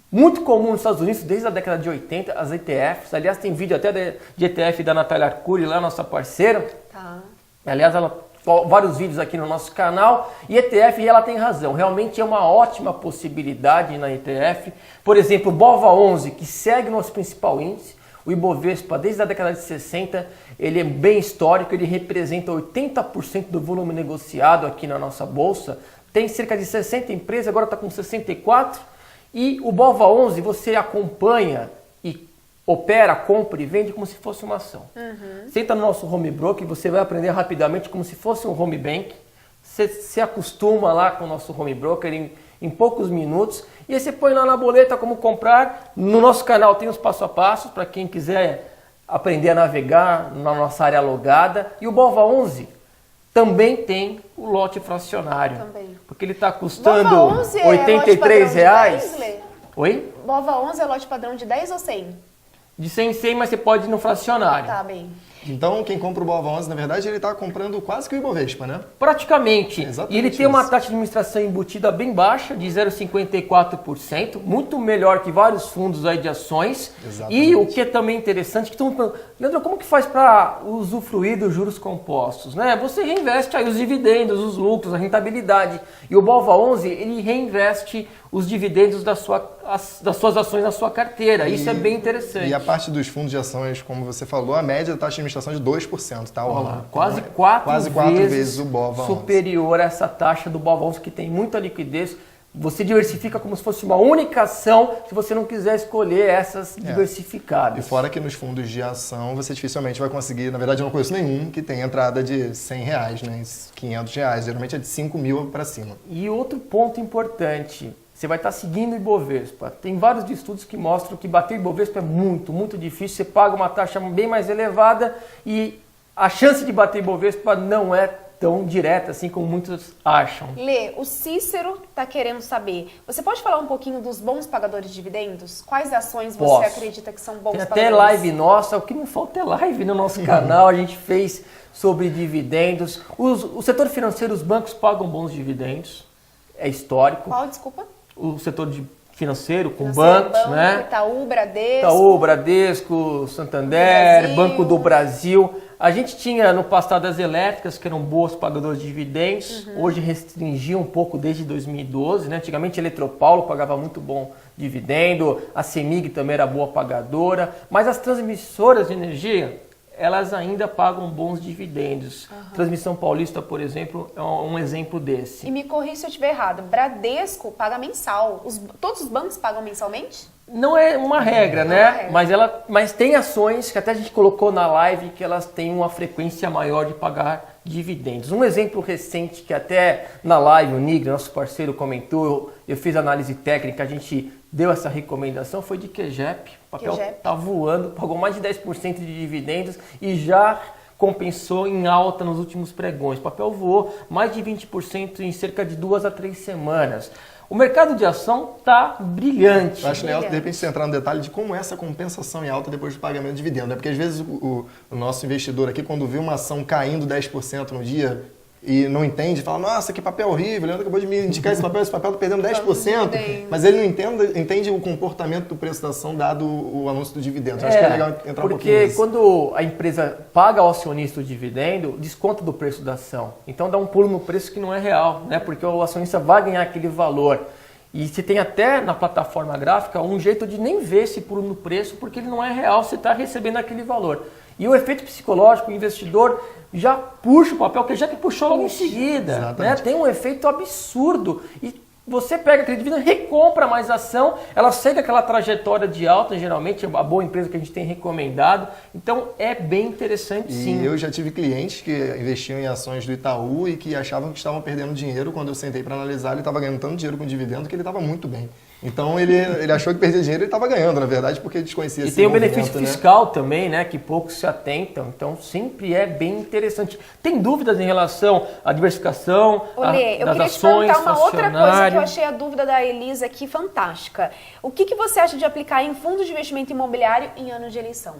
Speaker 1: muito comum nos Estados Unidos, desde a década de 80, as ETFs. Aliás, tem vídeo até de ETF da Natália Arcuri, lá, nossa parceira.
Speaker 2: Tá.
Speaker 1: Aliás, ela vários vídeos aqui no nosso canal. E ETF, ela tem razão. Realmente é uma ótima possibilidade na ETF. Por exemplo, o BOVA11, que segue o nosso principal índice. O Ibovespa, desde a década de 60, ele é bem histórico. Ele representa 80% do volume negociado aqui na nossa bolsa. Tem cerca de 60 empresas, agora está com 64. E o BOVA11 você acompanha e opera, compra e vende como se fosse uma ação. Você entra no nosso home broker e você vai aprender rapidamente como se fosse um home bank. Você se acostuma lá com o nosso home broker em poucos minutos. E aí você põe lá na boleta como comprar. No nosso canal tem os passo a passo para quem quiser aprender a navegar na nossa área logada. E o BOVA11 também tem o lote fracionário.
Speaker 2: Também.
Speaker 1: Porque ele está custando
Speaker 2: BOVA11 é
Speaker 1: R$83.
Speaker 2: lote padrão de 10, Lê?
Speaker 1: Oi?
Speaker 2: BOVA11 é lote padrão de 10 ou 100?
Speaker 1: De 100 em 100, mas você pode ir no fracionário.
Speaker 2: Tá bem.
Speaker 3: Então, quem compra o BOVA11, na verdade, ele está comprando quase que o Ibovespa, né?
Speaker 1: Praticamente.
Speaker 3: Exatamente
Speaker 1: E ele tem uma
Speaker 3: isso.
Speaker 1: taxa de administração embutida bem baixa, de 0,54%, muito melhor que vários fundos aí de ações.
Speaker 3: Exatamente.
Speaker 1: E o que é também interessante, que estão falando, Leandro, como que faz para usufruir dos juros compostos? Né? Você reinveste aí os dividendos, os lucros, a rentabilidade. E o BOVA11, ele reinveste os dividendos das suas ações na sua carteira. Isso é bem interessante.
Speaker 3: E a parte dos fundos de ações, como você falou, a média da taxa de administração é de 2%, tá?
Speaker 1: Olha lá,
Speaker 3: Então,
Speaker 1: quase quatro
Speaker 3: vezes o BOVA11.
Speaker 1: superior a essa taxa do BOVA11, que tem muita liquidez, Você diversifica como se fosse uma única ação, se você não quiser escolher essas diversificadas.
Speaker 3: E fora que nos fundos de ação, você dificilmente vai conseguir, na verdade eu não conheço nenhum que tenha entrada de R$100, né, R$500, geralmente é de 5 mil para cima.
Speaker 1: E outro ponto importante, você vai estar seguindo o Ibovespa. Tem vários estudos que mostram que bater o Ibovespa é muito, muito difícil, você paga uma taxa bem mais elevada e a chance de bater o Ibovespa não é tão direta assim como muitos acham.
Speaker 2: Lê, o Cícero está querendo saber. Você pode falar um pouquinho dos bons pagadores de dividendos? Quais ações você acredita que são bons
Speaker 1: Tem
Speaker 2: pagadores?
Speaker 1: até live nossa, o que não falta é live no nosso canal, a gente fez sobre dividendos. O setor financeiro, os bancos pagam bons dividendos, é histórico.
Speaker 2: Qual, desculpa?
Speaker 1: O setor financeiro com bancos,
Speaker 2: banco,
Speaker 1: né?
Speaker 2: Itaú,
Speaker 1: Bradesco, Santander, Banco do Brasil. A gente tinha no passado as elétricas, que eram boas pagadoras de dividendos, hoje restringiu um pouco desde 2012, né? Antigamente a Eletropaulo pagava muito bom dividendo, a CEMIG também era boa pagadora, mas as transmissoras de energia, elas ainda pagam bons dividendos. Transmissão Paulista, por exemplo, é um exemplo desse.
Speaker 2: E me corrija se eu estiver errado, Bradesco paga mensal. Todos os bancos pagam mensalmente?
Speaker 1: Não é uma regra, né? Mas tem ações que até a gente colocou na live que elas têm uma frequência maior de pagar dividendos. Um exemplo recente que até na live o Nigre, nosso parceiro, comentou, eu fiz análise técnica, a gente deu essa recomendação, foi de QGEP. O papel está voando, pagou mais de 10% de dividendos e já compensou em alta nos últimos pregões. O papel voou mais de 20% em cerca de 2 a 3 semanas. O mercado de ação está brilhante.
Speaker 3: Eu acho legal, de repente, você entrar no detalhe de como é essa compensação em alta depois do pagamento de dividendo. Né? Porque, às vezes, o nosso investidor aqui, quando vê uma ação caindo 10% no dia e não entende, fala, nossa, que papel horrível, Leandro acabou de me indicar esse papel está perdendo 10%. Mas ele não entende o comportamento do preço da ação dado o anúncio do dividendo. Eu acho que é legal entrar um pouquinho nisso.
Speaker 1: Porque quando a empresa paga ao acionista o dividendo, desconta do preço da ação. Então dá um pulo no preço que não é real, né? Porque o acionista vai ganhar aquele valor. E você tem até na plataforma gráfica um jeito de nem ver esse pulo no preço, porque ele não é real, você está recebendo aquele valor. E o efeito psicológico, o investidor já puxa o papel, que já que puxou logo em seguida. Né? Tem um efeito absurdo. E você pega aquele dividendo, recompra mais ação, ela segue aquela trajetória de alta, geralmente, a boa empresa que a gente tem recomendado. Então, é bem interessante, sim.
Speaker 3: E eu já tive clientes que investiam em ações do Itaú e que achavam que estavam perdendo dinheiro. Quando eu sentei para analisar, ele estava ganhando tanto dinheiro com dividendo que ele estava muito bem. Então, ele achou que perdia dinheiro e ele estava ganhando, na verdade, porque desconhecia esse movimento.
Speaker 1: E tem o benefício fiscal também, né, que poucos se atentam. Então, sempre é bem interessante. Tem dúvidas em relação à diversificação,
Speaker 2: Olê, eu
Speaker 1: das
Speaker 2: queria
Speaker 1: ações,
Speaker 2: te perguntar uma outra coisa que eu achei a dúvida da Elisa aqui fantástica. O que você acha de aplicar em fundos de investimento imobiliário em ano de eleição?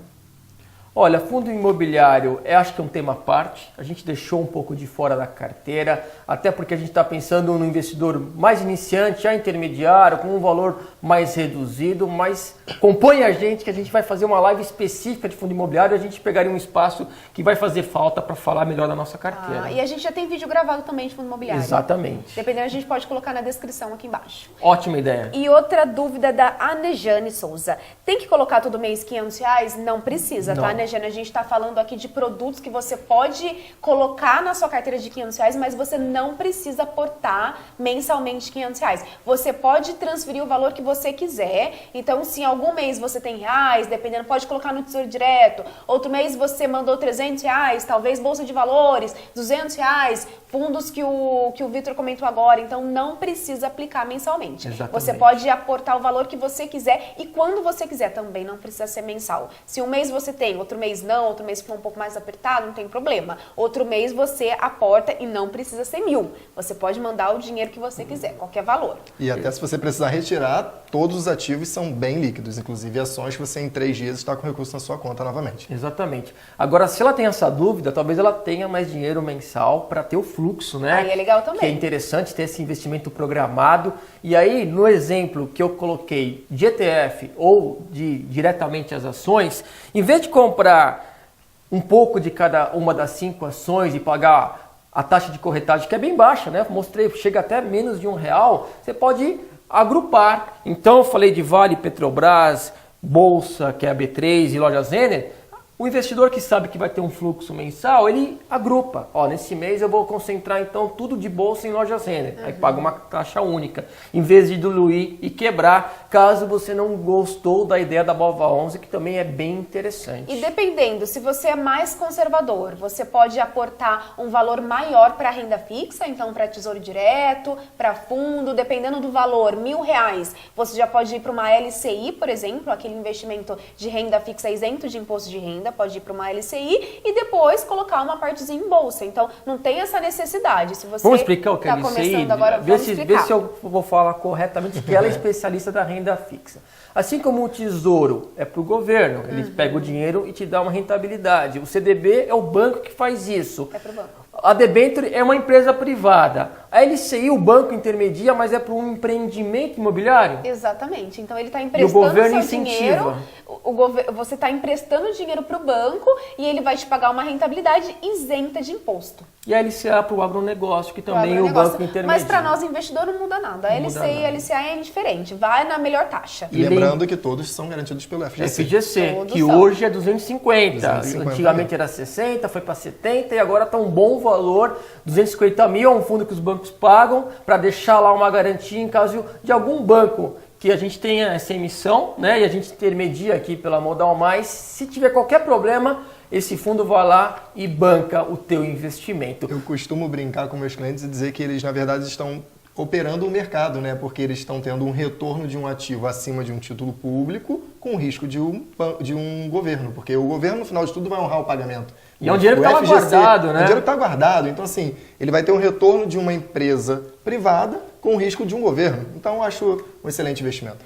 Speaker 1: Olha, fundo imobiliário, eu acho que é um tema à parte. A gente deixou um pouco de fora da carteira, até porque a gente está pensando no investidor mais iniciante, já intermediário, com um valor mais reduzido, mas acompanhe a gente que a gente vai fazer uma live específica de fundo imobiliário, a gente pegaria um espaço que vai fazer falta para falar melhor da nossa carteira.
Speaker 2: E a gente já tem vídeo gravado também de fundo imobiliário.
Speaker 1: Exatamente.
Speaker 2: Dependendo, a gente pode colocar na descrição aqui embaixo.
Speaker 1: Ótima ideia.
Speaker 2: E outra dúvida da Anejane Souza. Tem que colocar todo mês R$500? Não precisa,
Speaker 1: Não.
Speaker 2: tá, Anejane? A gente está falando aqui de produtos que você pode colocar na sua carteira de R$500, mas você não precisa aportar mensalmente R$500. Você pode transferir o valor que você quiser. Então, se em algum mês você tem reais, dependendo, pode colocar no Tesouro Direto. Outro mês você mandou R$300, talvez Bolsa de Valores, R$200, fundos que o Vitor comentou agora. Então, não precisa aplicar mensalmente.
Speaker 1: Exatamente.
Speaker 2: Você pode aportar o valor que você quiser e quando você quiser também, não precisa ser mensal. Se um mês você tem, outro mês não, outro mês ficou um pouco mais apertado, não tem problema. Outro mês você aporta e não precisa ser 1.000. Você pode mandar o dinheiro que você quiser, qualquer valor.
Speaker 3: E até se você precisar retirar, todos os ativos são bem líquidos, inclusive ações que você em 3 dias está com recurso na sua conta novamente.
Speaker 1: Exatamente. Agora, se ela tem essa dúvida, talvez ela tenha mais dinheiro mensal para ter o fluxo, né?
Speaker 2: Aí é legal também.
Speaker 1: Que é interessante ter esse investimento programado. E aí, no exemplo que eu coloquei de ETF ou de diretamente as ações, em vez de comprar um pouco de cada uma das 5 ações e pagar a taxa de corretagem, que é bem baixa, né? Mostrei, chega até menos de R$1, você pode agrupar. Então, eu falei de Vale, Petrobras, Bolsa, que é a B3 e Lojas Renner. O investidor que sabe que vai ter um fluxo mensal, ele agrupa. Ó, nesse mês eu vou concentrar então tudo de bolsa em lojas Renner. Aí paga uma taxa única, em vez de diluir e quebrar, caso você não gostou da ideia da Bova 11, que também é bem interessante.
Speaker 2: E dependendo, se você é mais conservador, você pode aportar um valor maior para renda fixa, então para tesouro direto, para fundo, dependendo do valor, R$1.000, você já pode ir para uma LCI, por exemplo, aquele investimento de renda fixa isento de imposto de renda, pode ir para uma LCI e depois colocar uma partezinha em bolsa. Então, não tem essa necessidade. Se você
Speaker 1: vamos explicar o que é
Speaker 2: LCI?
Speaker 1: começando agora, vê se eu vou falar corretamente, que ela é especialista da renda fixa. Assim como o tesouro é para o governo, ele pega o dinheiro e te dá uma rentabilidade. O CDB é o banco que faz isso.
Speaker 2: É para o banco.
Speaker 1: A debênture é uma empresa privada. A LCI, o banco intermedia, mas é para um empreendimento imobiliário?
Speaker 2: Exatamente. Então ele está emprestando
Speaker 1: o governo
Speaker 2: seu dinheiro, você está emprestando dinheiro para o banco e ele vai te pagar uma rentabilidade isenta de imposto.
Speaker 1: E a LCA para o agronegócio, que também o banco intermedia.
Speaker 2: Mas para nós investidores não muda nada. A LCI e a LCA é indiferente, vai na melhor taxa.
Speaker 3: E lembrando que todos são garantidos pelo FGC.
Speaker 1: FGC,
Speaker 2: todos
Speaker 1: que
Speaker 2: são.
Speaker 1: Hoje é 250. Antigamente era 60, foi para 70 e agora está um bom valor, 250 mil, é um fundo que os bancos pagam para deixar lá uma garantia em caso de algum banco que a gente tenha essa emissão, né? E a gente intermedia aqui pela Modal Mais. Se tiver qualquer problema, esse fundo vai lá e banca o teu investimento.
Speaker 3: Eu costumo brincar com meus clientes e dizer que eles, na verdade, estão operando o mercado, né? Porque eles estão tendo um retorno de um ativo acima de um título público com o risco de um governo, porque o governo, no final de tudo, vai honrar o pagamento.
Speaker 1: E é um dinheiro que estava guardado, né?
Speaker 3: É um dinheiro que está guardado. Então, assim, ele vai ter um retorno de uma empresa privada com o risco de um governo. Então, eu acho um excelente investimento.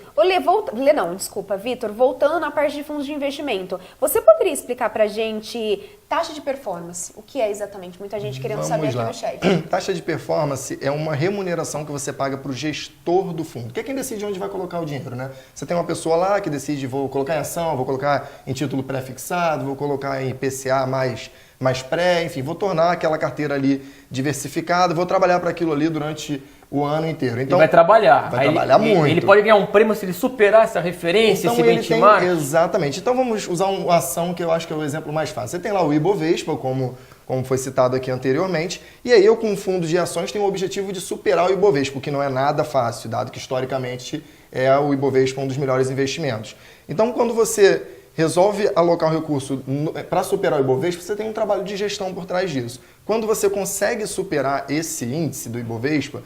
Speaker 2: Vitor, voltando na parte de fundos de investimento, você poderia explicar pra gente taxa de performance? O que é exatamente? Muita gente querendo saber aqui no chat.
Speaker 3: Taxa de performance é uma remuneração que você paga para o gestor do fundo, que é quem decide onde vai colocar o dinheiro, né? Você tem uma pessoa lá que decide, vou colocar em ação, vou colocar em título pré-fixado, vou colocar em IPCA mais pré, enfim, vou tornar aquela carteira ali diversificada, vou trabalhar para aquilo ali durante o ano inteiro. Então,
Speaker 1: ele vai trabalhar.
Speaker 3: Vai trabalhar muito.
Speaker 1: Ele pode ganhar um prêmio se ele superar essa referência,
Speaker 3: então,
Speaker 1: esse benchmark?
Speaker 3: Exatamente. Então vamos usar uma ação que eu acho que é o exemplo mais fácil. Você tem lá o Ibovespa, como foi citado aqui anteriormente, e aí eu com um fundo de ações tenho o objetivo de superar o Ibovespa, o que não é nada fácil, dado que historicamente é o Ibovespa um dos melhores investimentos. Então quando você resolve alocar um recurso para superar o Ibovespa, você tem um trabalho de gestão por trás disso. Quando você consegue superar esse índice do Ibovespa,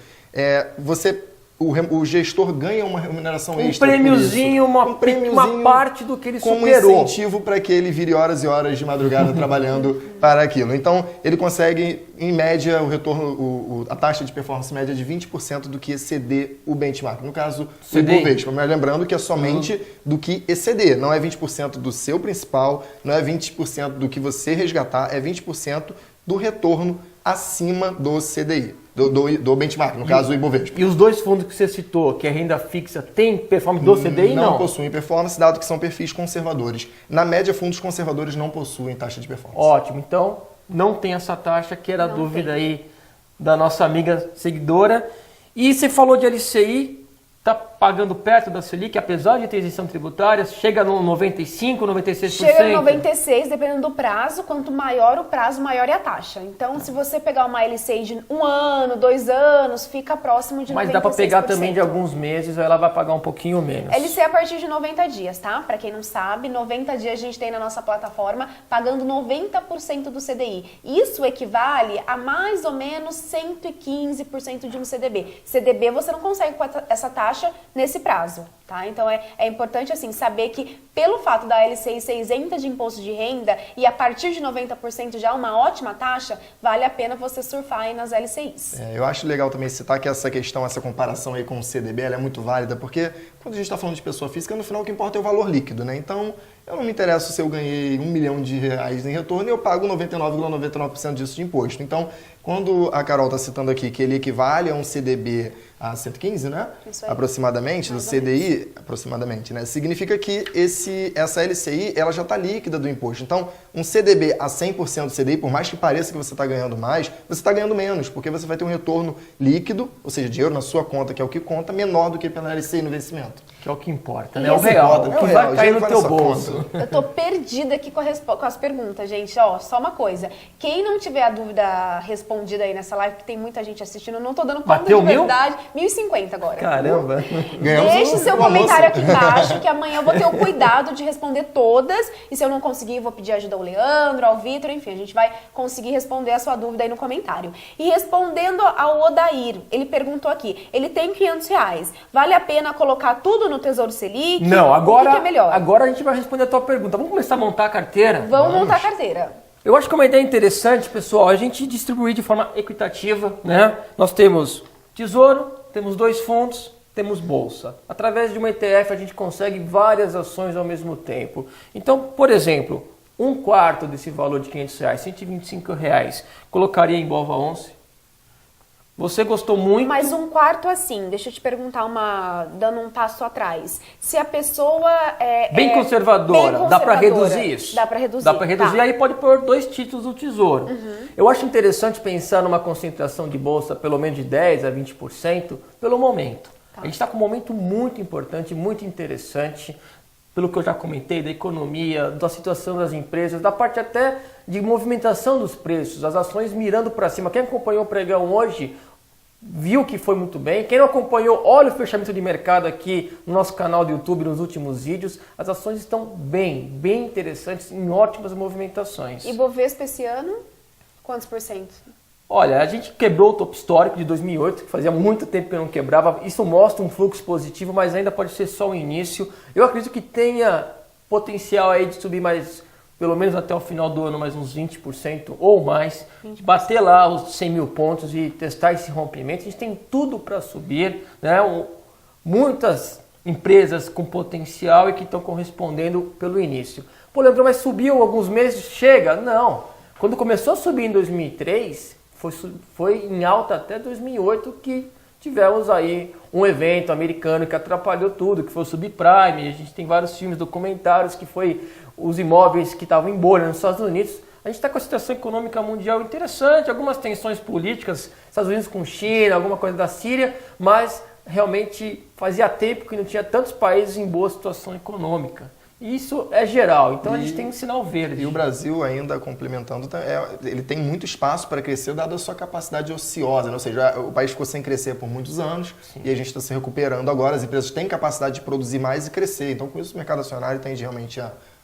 Speaker 3: o gestor ganha uma remuneração extra.
Speaker 1: Um prêmiozinho, uma parte do que ele superou.
Speaker 3: Como incentivo para que ele vire horas e horas de madrugada trabalhando para aquilo. Então, ele consegue, em média, o retorno, a taxa de performance média de 20% do que exceder o benchmark. No caso, o Ibovespa. Mas lembrando que é somente do que exceder. Não é 20% do seu principal, não é 20% do que você resgatar, é 20% do retorno acima do CDI, do benchmark, no caso o Ibovespa.
Speaker 1: E os dois fundos que você citou, que é renda fixa, tem performance do CDI?
Speaker 3: Não possuem performance, dado que são perfis conservadores. Na média, fundos conservadores não possuem taxa de performance.
Speaker 1: Ótimo, então não tem essa taxa, que era a dúvida aí da nossa amiga seguidora. E você falou de LCI, está pagando perto da Selic, apesar de ter isenção tributária, chega no 95%, 96%?
Speaker 2: Chega no 96%, dependendo do prazo. Quanto maior o prazo, maior é a taxa. Então, se você pegar uma LCI de 1 ano, 2 anos, fica próximo de 96%.
Speaker 1: Mas dá para pegar também de alguns meses, aí ela vai pagar um pouquinho menos.
Speaker 2: LCI a partir de 90 dias, tá? Para quem não sabe, 90 dias a gente tem na nossa plataforma pagando 90% do CDI. Isso equivale a mais ou menos 115% de um CDB. CDB você não consegue com essa taxa nesse prazo, tá? Então é importante assim saber que pelo fato da LCI ser isenta de imposto de renda e a partir de 90% já é uma ótima taxa, vale a pena você surfar aí nas LCIs.
Speaker 3: Eu acho legal também citar que essa questão, essa comparação aí com o CDB, ela é muito válida, porque quando a gente está falando de pessoa física, no final o que importa é o valor líquido, né? Então, eu não me interesso se eu ganhei R$1 milhão em retorno e eu pago 99,99% disso de imposto. Então, quando a Carol está citando aqui que ele equivale a um CDB a 115, né? Isso aí. Aproximadamente, do CDI, aproximadamente, né? Significa que essa LCI, ela já está líquida do imposto. Então, um CDB a 100% do CDI, por mais que pareça que você está ganhando mais, você está ganhando menos, porque você vai ter um retorno líquido, ou seja, dinheiro na sua conta, que é o que conta, menor do que pela LCI no vencimento.
Speaker 1: Que é o que importa,
Speaker 2: E
Speaker 1: né? O
Speaker 2: esse
Speaker 1: real,
Speaker 3: ponto,
Speaker 1: o que
Speaker 3: é o
Speaker 1: vai
Speaker 3: real,
Speaker 1: cair no
Speaker 3: vale
Speaker 1: teu
Speaker 3: essa
Speaker 1: bolso.
Speaker 3: conta.
Speaker 2: Eu tô perdida aqui com as perguntas, gente. Ó, só uma coisa. Quem não tiver a dúvida respondida aí nessa live, que tem muita gente assistindo, eu não tô dando conta
Speaker 1: Bateu
Speaker 2: de
Speaker 1: 1000?
Speaker 2: verdade. 1050 agora.
Speaker 1: Caramba!
Speaker 3: Ganhamos
Speaker 2: Deixe seu
Speaker 3: um almoço.
Speaker 2: comentário aqui embaixo, que amanhã eu vou ter o cuidado de responder todas. E se eu não conseguir, eu vou pedir ajuda ao Leandro, ao Vitor, enfim, a gente vai conseguir responder a sua dúvida aí no comentário. E respondendo ao Odair, ele perguntou aqui, ele tem R$500, vale a pena colocar tudo no Tesouro Selic?
Speaker 1: Não, agora,
Speaker 2: O que é melhor?
Speaker 1: agora a gente vai responder a tua pergunta. Vamos começar a montar a carteira?
Speaker 2: Vamos montar a carteira.
Speaker 1: Eu acho que é uma ideia interessante, pessoal, a gente distribuir de forma equitativa, né? Nós temos tesouro, temos 2 fundos, temos bolsa. Através de uma ETF a gente consegue várias ações ao mesmo tempo. Então, por exemplo, 1/4 desse valor de R$500, R$125, colocaria em BOVA11. Você gostou muito...
Speaker 2: Mas 1/4 assim, deixa eu te perguntar, dando um passo atrás. Se a pessoa
Speaker 1: Bem conservadora, dá para reduzir isso?
Speaker 2: Dá para reduzir.
Speaker 1: Dá para reduzir,
Speaker 2: tá.
Speaker 1: aí pode pôr 2 títulos do Tesouro. Eu acho interessante pensar numa concentração de bolsa pelo menos de 10% a 20% pelo momento.
Speaker 2: Tá.
Speaker 1: A gente está com um momento muito importante, muito interessante, pelo que eu já comentei, da economia, da situação das empresas, da parte até de movimentação dos preços, as ações mirando para cima. Quem acompanhou o pregão hoje viu que foi muito bem. Quem não acompanhou, olha o fechamento de mercado aqui no nosso canal do YouTube nos últimos vídeos. As ações estão bem interessantes, em ótimas movimentações.
Speaker 2: E Bovespa esse ano, quantos por cento?
Speaker 1: Olha, a gente quebrou o topo histórico de 2008, que fazia muito tempo que eu não quebrava. Isso mostra um fluxo positivo, mas ainda pode ser só o início. Eu acredito que tenha potencial aí de subir mais, pelo menos até o final do ano, mais uns 20% ou mais. 20%. Bater lá os 100 mil pontos e testar esse rompimento. A gente tem tudo para subir, né? Muitas empresas com potencial e que estão correspondendo pelo início. Pô, Leandro, mas subiu alguns meses, chega? Não. Quando começou a subir em 2003... Foi em alta até 2008 que tivemos aí um evento americano que atrapalhou tudo, que foi o subprime. A gente tem vários filmes, documentários, que foi os imóveis que estavam em bolha nos Estados Unidos. A gente está com a situação econômica mundial interessante, algumas tensões políticas, Estados Unidos com China, alguma coisa da Síria, mas realmente fazia tempo que não tinha tantos países em boa situação econômica. Isso é geral, então a gente tem um sinal verde.
Speaker 3: E o Brasil, ainda complementando, ele tem muito espaço para crescer, dado a sua capacidade ociosa, né? Ou seja, o país ficou sem crescer por muitos anos. Sim. E a gente está se recuperando agora, as empresas têm capacidade de produzir mais e crescer. Então, com isso, o mercado acionário tende realmente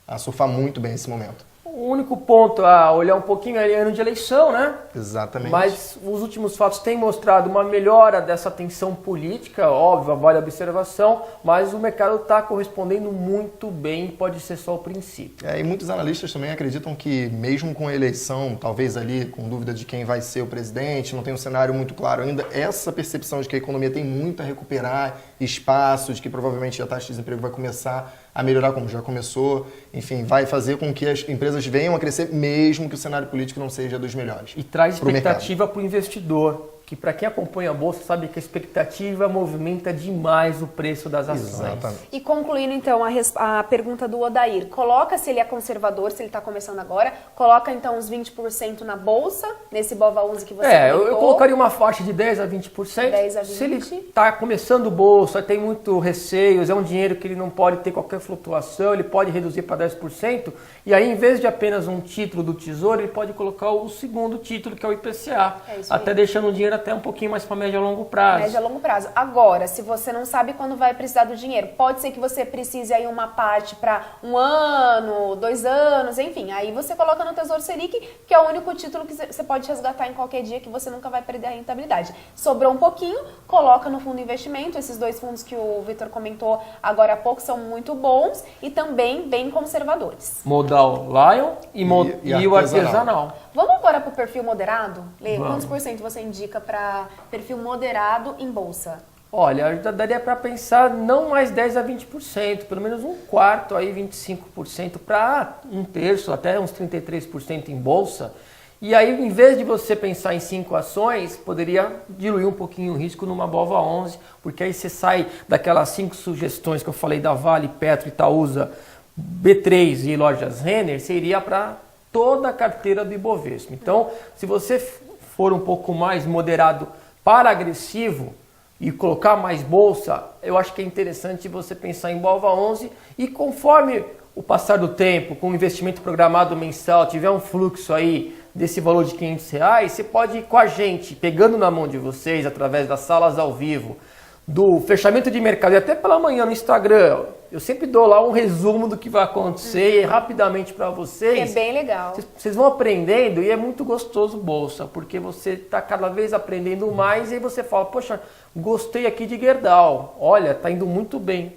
Speaker 3: a surfar muito bem esse momento.
Speaker 1: O único ponto a olhar um pouquinho é ano de eleição, né?
Speaker 3: Exatamente.
Speaker 1: Mas os últimos fatos têm mostrado uma melhora dessa tensão política, óbvio, vale a observação, mas o mercado está correspondendo muito bem, pode ser só o princípio.
Speaker 3: E muitos analistas também acreditam que, mesmo com a eleição, talvez ali com dúvida de quem vai ser o presidente, não tem um cenário muito claro ainda, essa percepção de que a economia tem muito a recuperar, espaço, de que provavelmente a taxa de desemprego vai começar a melhorar como já começou, enfim, vai fazer com que as empresas venham a crescer mesmo que o cenário político não seja dos melhores.
Speaker 1: E traz expectativa para o investidor, que para quem acompanha a Bolsa sabe que a expectativa movimenta demais o preço das ações.
Speaker 3: Exatamente.
Speaker 2: E concluindo então a pergunta do Odair, coloca se ele é conservador, se ele está começando agora, coloca então uns 20% na Bolsa, nesse BOVA11 que você
Speaker 1: eu colocaria uma faixa de 10 a 20%.
Speaker 2: 10 a 20%.
Speaker 1: Se ele está começando Bolsa, tem muito receios, é um dinheiro que ele não pode ter qualquer flutuação, ele pode reduzir para 10%, e aí em vez de apenas um título do Tesouro, ele pode colocar o segundo título, que é o IPCA, até deixando o dinheiro até um pouquinho mais para médio a longo prazo.
Speaker 2: Médio a longo prazo. Agora, se você não sabe quando vai precisar do dinheiro, pode ser que você precise aí uma parte para 1 ano, 2 anos, enfim, aí você coloca no Tesouro Selic, que é o único título que você pode resgatar em qualquer dia, que você nunca vai perder a rentabilidade. Sobrou um pouquinho, coloca no fundo de investimento. Esses 2 fundos que o Vitor comentou agora há pouco são muito bons e também bem conservadores.
Speaker 1: Modal Lion e o artesanal.
Speaker 2: Vamos agora para o perfil moderado? Lê,
Speaker 1: Vamos.
Speaker 2: quantos por cento você indica para perfil moderado em bolsa?
Speaker 1: Olha, já daria para pensar não mais 10 a 20%, pelo menos 1/4, aí 25% para 1/3, até uns 33% em bolsa. E aí, em vez de você pensar em 5 ações, poderia diluir um pouquinho o risco numa BOVA11, porque aí você sai daquelas 5 sugestões que eu falei da Vale, Petro, Itaúsa, B3 e Lojas Renner, você iria para toda a carteira do Ibovespa. Então, se você for um pouco mais moderado para agressivo, e colocar mais bolsa, eu acho que é interessante você pensar em BOVA11 e conforme o passar do tempo, com um investimento programado mensal, tiver um fluxo aí desse valor de R$500, você pode ir com a gente, pegando na mão de vocês, através das salas ao vivo, do fechamento de mercado e até pela manhã no Instagram. Eu sempre dou lá um resumo do que vai acontecer rapidamente para vocês.
Speaker 2: É bem legal.
Speaker 1: Vocês vão aprendendo e é muito gostoso bolsa, porque você está cada vez aprendendo mais e aí você fala, poxa, gostei aqui de Gerdau, olha, está indo muito bem.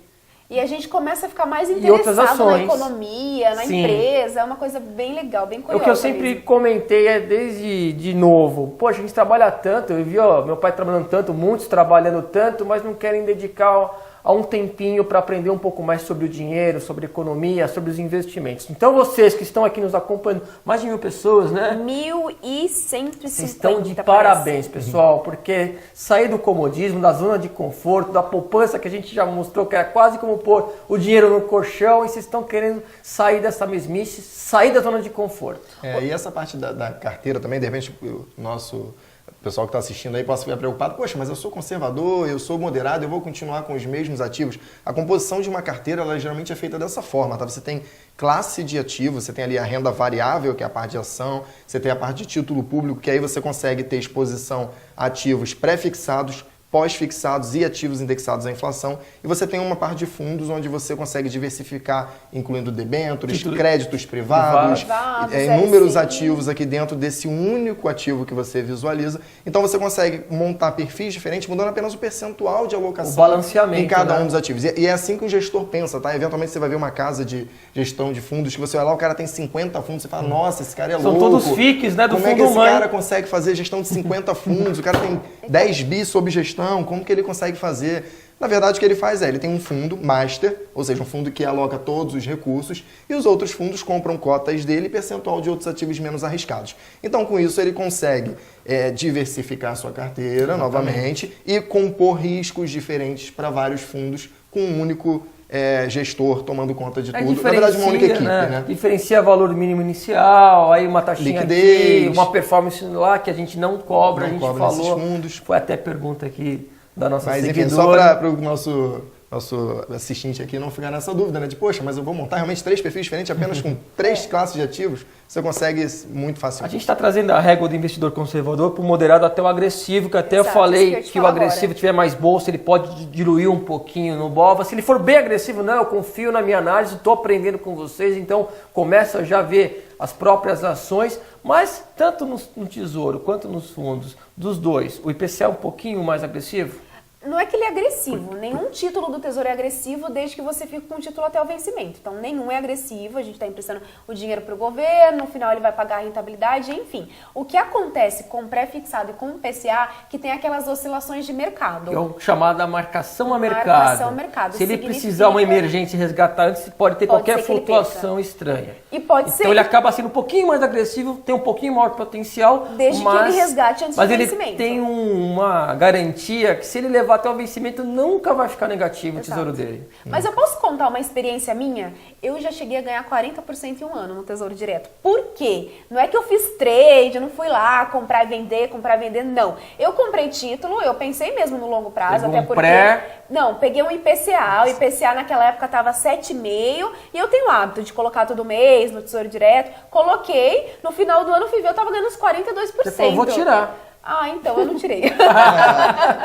Speaker 2: E a gente começa a ficar mais interessado na economia, na
Speaker 1: Sim.
Speaker 2: empresa, é uma coisa bem legal, bem curiosa.
Speaker 1: O que eu sempre comentei é desde de novo, poxa, a gente trabalha tanto, eu vi ó, meu pai trabalhando tanto, muitos trabalhando tanto, mas não querem dedicar a um tempinho para aprender um pouco mais sobre o dinheiro, sobre a economia, sobre os investimentos. Então vocês que estão aqui nos acompanhando, mais de 1.000 pessoas, né?
Speaker 2: 1.150.
Speaker 1: Vocês estão de parabéns, pessoal, porque sair do comodismo, da zona de conforto, da poupança que a gente já mostrou que era quase como pôr o dinheiro no colchão e vocês estão querendo sair dessa mesmice, sair da zona de conforto.
Speaker 3: E essa parte da carteira também, de repente, o nosso pessoal que está assistindo aí possa ficar preocupado, poxa, mas eu sou conservador, eu sou moderado, eu vou continuar com os mesmos ativos. A composição de uma carteira, ela geralmente é feita dessa forma, tá? Você tem classe de ativos, você tem ali a renda variável, que é a parte de ação, você tem a parte de título público, que aí você consegue ter exposição a ativos pré-fixados, pós-fixados e ativos indexados à inflação. E você tem uma parte de fundos onde você consegue diversificar, incluindo debêntures, créditos privados, inúmeros ativos aqui dentro desse único ativo que você visualiza. Então você consegue montar perfis diferentes, mudando apenas o percentual de alocação
Speaker 1: o balanceamento,
Speaker 3: em cada um dos ativos. E é assim que o gestor pensa, tá? Eventualmente você vai ver uma casa de gestão de fundos que você olha lá, o cara tem 50 fundos, você fala, nossa, esse cara é louco.
Speaker 1: São todos FIIs, né? Do
Speaker 3: Como
Speaker 1: fundo
Speaker 3: é que esse
Speaker 1: mãe.
Speaker 3: cara consegue fazer gestão de 50 fundos? O cara tem 10 bi sob gestão, como que ele consegue fazer? Na verdade, o que ele faz ele tem um fundo master, ou seja, um fundo que aloca todos os recursos, e os outros fundos compram cotas dele e percentual de outros ativos menos arriscados. Então, com isso, ele consegue diversificar a sua carteira novamente e compor riscos diferentes para vários fundos com um único gestor tomando conta de tudo. Na verdade, uma única equipe, né?
Speaker 1: Diferencia valor mínimo inicial, aí uma taxinha
Speaker 3: liquidez,
Speaker 1: aqui, uma performance lá que a gente não cobra,
Speaker 3: não
Speaker 1: a gente
Speaker 3: cobra
Speaker 1: falou.
Speaker 3: Fundos.
Speaker 1: Foi até pergunta aqui da nossa seguidora.
Speaker 3: Enfim, só para o nosso assistente aqui não ficar nessa dúvida, né? De, poxa, mas eu vou montar realmente 3 perfis diferentes apenas com 3 classes de ativos? Você consegue muito facilmente.
Speaker 1: A gente está trazendo a régua do investidor conservador para o moderado até o agressivo, que até eu falei que o agressivo tiver mais bolsa, ele pode diluir um pouquinho no BOVA. Se ele for bem agressivo, não, eu confio na minha análise, estou aprendendo com vocês, então começa já a ver as próprias ações, mas tanto no Tesouro quanto nos fundos, dos dois, o IPCA é um pouquinho mais agressivo?
Speaker 2: Não é que ele é agressivo, nenhum título do Tesouro é agressivo desde que você fique com o título até o vencimento. Então, nenhum é agressivo, a gente está emprestando o dinheiro para o governo, no final ele vai pagar a rentabilidade, enfim. O que acontece com o pré-fixado e com o PCA, que tem aquelas oscilações de mercado.
Speaker 1: É o chamado marcação a mercado.
Speaker 2: Marcação a mercado.
Speaker 1: Se ele precisar uma emergência resgatar antes, pode ter qualquer flutuação estranha.
Speaker 2: E pode ser.
Speaker 1: Então ele acaba sendo um pouquinho mais agressivo, tem um pouquinho maior potencial,
Speaker 2: desde que ele resgate antes do vencimento.
Speaker 1: Mas ele tem uma garantia que se ele levar até o vencimento, nunca vai ficar negativo o tesouro dele.
Speaker 2: Mas eu posso contar uma experiência minha? Eu já cheguei a ganhar 40% em um ano no Tesouro Direto. Por quê? Não é que eu fiz trade, eu não fui lá comprar e vender, não. Eu comprei título, eu pensei mesmo no longo prazo,
Speaker 1: pegou
Speaker 2: até porque... Não, peguei um IPCA, o IPCA naquela época estava 7,5 e eu tenho o hábito de colocar todo mês no Tesouro Direto. Coloquei, no final do ano fui ver, eu estava ganhando uns 42%.
Speaker 1: Você falou, vou tirar.
Speaker 2: Ah, então eu não tirei.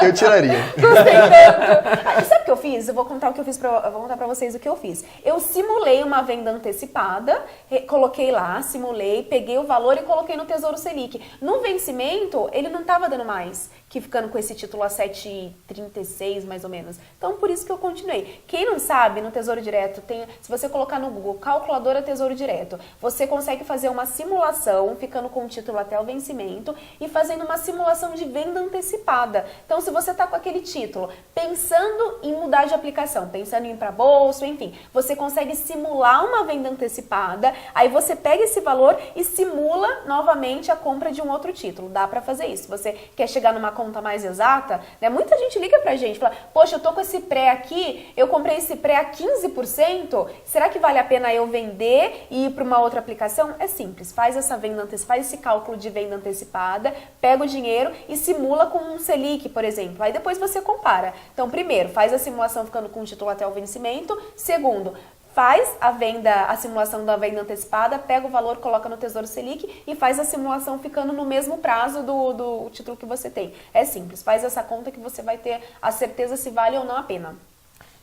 Speaker 3: Eu tiraria.
Speaker 2: Gostei tanto. Sabe o que eu fiz? Eu vou contar o que eu fiz vou contar pra vocês o que eu fiz. Eu simulei uma venda antecipada, coloquei lá, simulei, peguei o valor e coloquei no Tesouro Selic. No vencimento, ele não estava dando mais que ficando com esse título a 7,36 mais ou menos. Então, por isso que eu continuei. Quem não sabe, no Tesouro Direto, se você colocar no Google calculadora Tesouro Direto, você consegue fazer uma simulação, ficando com o título até o vencimento e fazendo uma simulação de venda antecipada. Então, se você está com aquele título, pensando em mudar de aplicação, pensando em ir para bolsa, enfim, você consegue simular uma venda antecipada, aí você pega esse valor e simula novamente a compra de um outro título. Dá para fazer isso. Você quer chegar numa conta mais exata, né? Muita gente liga pra gente, fala, poxa, eu tô com esse pré aqui, eu comprei esse pré a 15%, será que vale a pena eu vender e ir para uma outra aplicação? É simples, faz essa venda antecipada, faz esse cálculo de venda antecipada, pega o dinheiro dinheiro e simula com um Selic, por exemplo. Aí depois você compara. Então, primeiro, faz a simulação ficando com o título até o vencimento. Segundo, faz a simulação da venda antecipada, pega o valor, coloca no Tesouro Selic e faz a simulação ficando no mesmo prazo do título que você tem. É simples, faz essa conta que você vai ter a certeza se vale ou não a pena.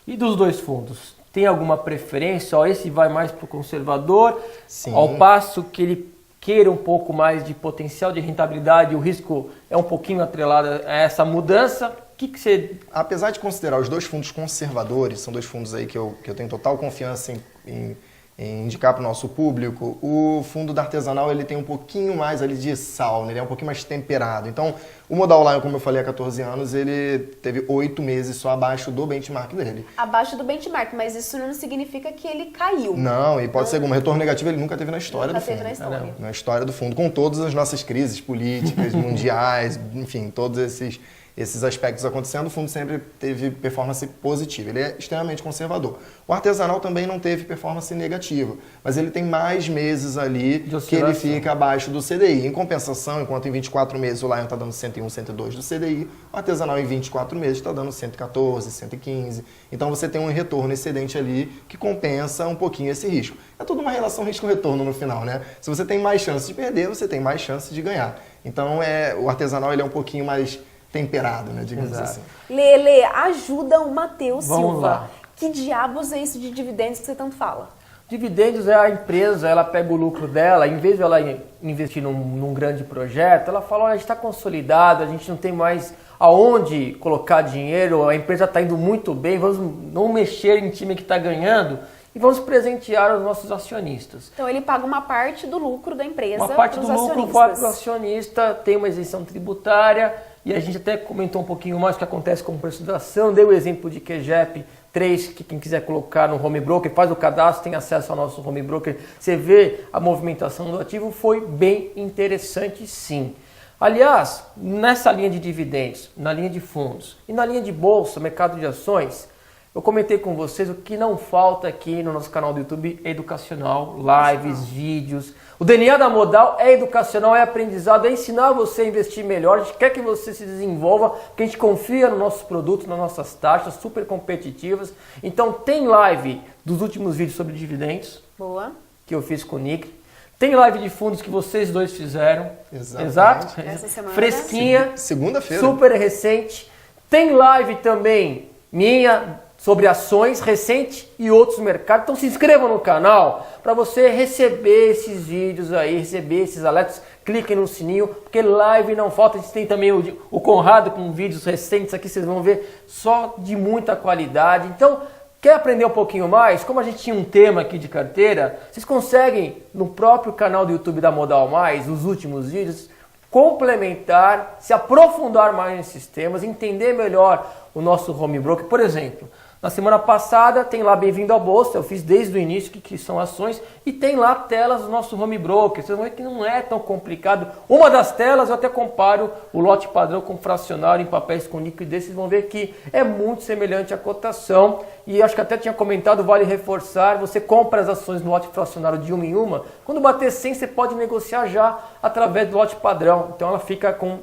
Speaker 1: E dos dois fundos, tem alguma preferência? Ó, esse vai mais para o conservador,
Speaker 3: Sim.
Speaker 1: Ao passo que ele queira um pouco mais de potencial de rentabilidade, o risco é um pouquinho atrelado a essa mudança. O que você...
Speaker 3: Apesar de considerar os dois fundos conservadores, são dois fundos aí que eu tenho total confiança em indicar para o nosso público, o fundo da Artesanal ele tem um pouquinho mais ali de sal, né? Ele é um pouquinho mais temperado. Então, o Modal Lion, como eu falei, há 14 anos, ele teve 8 meses só abaixo do benchmark dele.
Speaker 2: Abaixo do benchmark, mas isso não significa que ele caiu.
Speaker 3: Não, e pode ser um retorno negativo, ele nunca teve na história do fundo.
Speaker 2: Nunca teve na história.
Speaker 3: Na história do fundo, com todas as nossas crises políticas, mundiais, enfim, todos esses aspectos acontecendo, o fundo sempre teve performance positiva. Ele é extremamente conservador. O Artesanal também não teve performance negativa, mas ele tem mais meses ali que ele fica abaixo do CDI. Em compensação, enquanto em 24 meses o Lion está dando 101, 102 do CDI, o Artesanal em 24 meses está dando 114, 115. Então você tem um retorno excedente ali que compensa um pouquinho esse risco. É tudo uma relação risco-retorno no final, né? Se você tem mais chance de perder, você tem mais chance de ganhar. Então o Artesanal ele é um pouquinho mais temperado, né, digamos assim.
Speaker 2: Lele, ajuda o Matheus
Speaker 1: Vamos
Speaker 2: Silva.
Speaker 1: lá.
Speaker 2: Que diabos é isso de dividendos que você tanto fala?
Speaker 1: Dividendos é a empresa, ela pega o lucro dela, em vez de ela investir num grande projeto, ela fala, olha, a gente está consolidado, a gente não tem mais aonde colocar dinheiro, a empresa está indo muito bem, vamos não mexer em time que está ganhando e vamos presentear os nossos acionistas.
Speaker 2: Então ele paga uma parte do lucro da empresa.
Speaker 1: Uma parte
Speaker 2: pros
Speaker 1: do lucro vai para o acionista, tem uma isenção tributária e a gente até comentou um pouquinho mais o que acontece com o preço da ação, deu o exemplo de QGEP 3, que quem quiser colocar no home broker, faz o cadastro, tem acesso ao nosso home broker, você vê a movimentação do ativo, foi bem interessante sim. Aliás, nessa linha de dividendos, na linha de fundos e na linha de bolsa, mercado de ações, eu comentei com vocês o que não falta aqui no nosso canal do YouTube é educacional, lives, vídeos. O DNA da Modal é educacional, é aprendizado, é ensinar você a investir melhor. A gente quer que você se desenvolva, porque a gente confia nos nossos produtos, nas nossas taxas super competitivas. Então tem live dos últimos vídeos sobre dividendos,
Speaker 2: Boa.
Speaker 1: que eu fiz com o Nick. Tem live de fundos que vocês dois fizeram.
Speaker 3: Exatamente.
Speaker 1: Exato.
Speaker 2: Essa semana,
Speaker 1: fresquinha.
Speaker 3: Segunda-feira.
Speaker 1: Super recente. Tem live também minha sobre ações recente e outros mercados. Então se inscreva no canal para você receber esses vídeos aí, receber esses alertas. Cliquem no sininho, porque live não falta. A gente tem também o Conrado com vídeos recentes aqui, vocês vão ver só de muita qualidade. Então, quer aprender um pouquinho mais? Como a gente tinha um tema aqui de carteira, vocês conseguem no próprio canal do YouTube da Modal Mais, os últimos vídeos, complementar, se aprofundar mais nesses temas, entender melhor o nosso home broker. Por exemplo, na semana passada tem lá Bem-vindo à Bolsa, eu fiz desde o início que são ações e tem lá telas do nosso home broker. Vocês vão ver que não é tão complicado. Uma das telas eu até comparo o lote padrão com fracionário em papéis com liquidez. Vocês vão ver que é muito semelhante à cotação e acho que até tinha comentado, vale reforçar, você compra as ações no lote fracionário de uma em uma, quando bater 100 você pode negociar já através do lote padrão, então ela fica com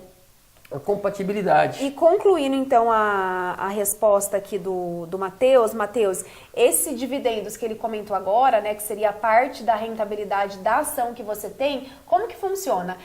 Speaker 1: a compatibilidade.
Speaker 2: E concluindo então a resposta aqui do Matheus, esse dividendos que ele comentou agora, né, que seria parte da rentabilidade da ação que você tem, como que funciona?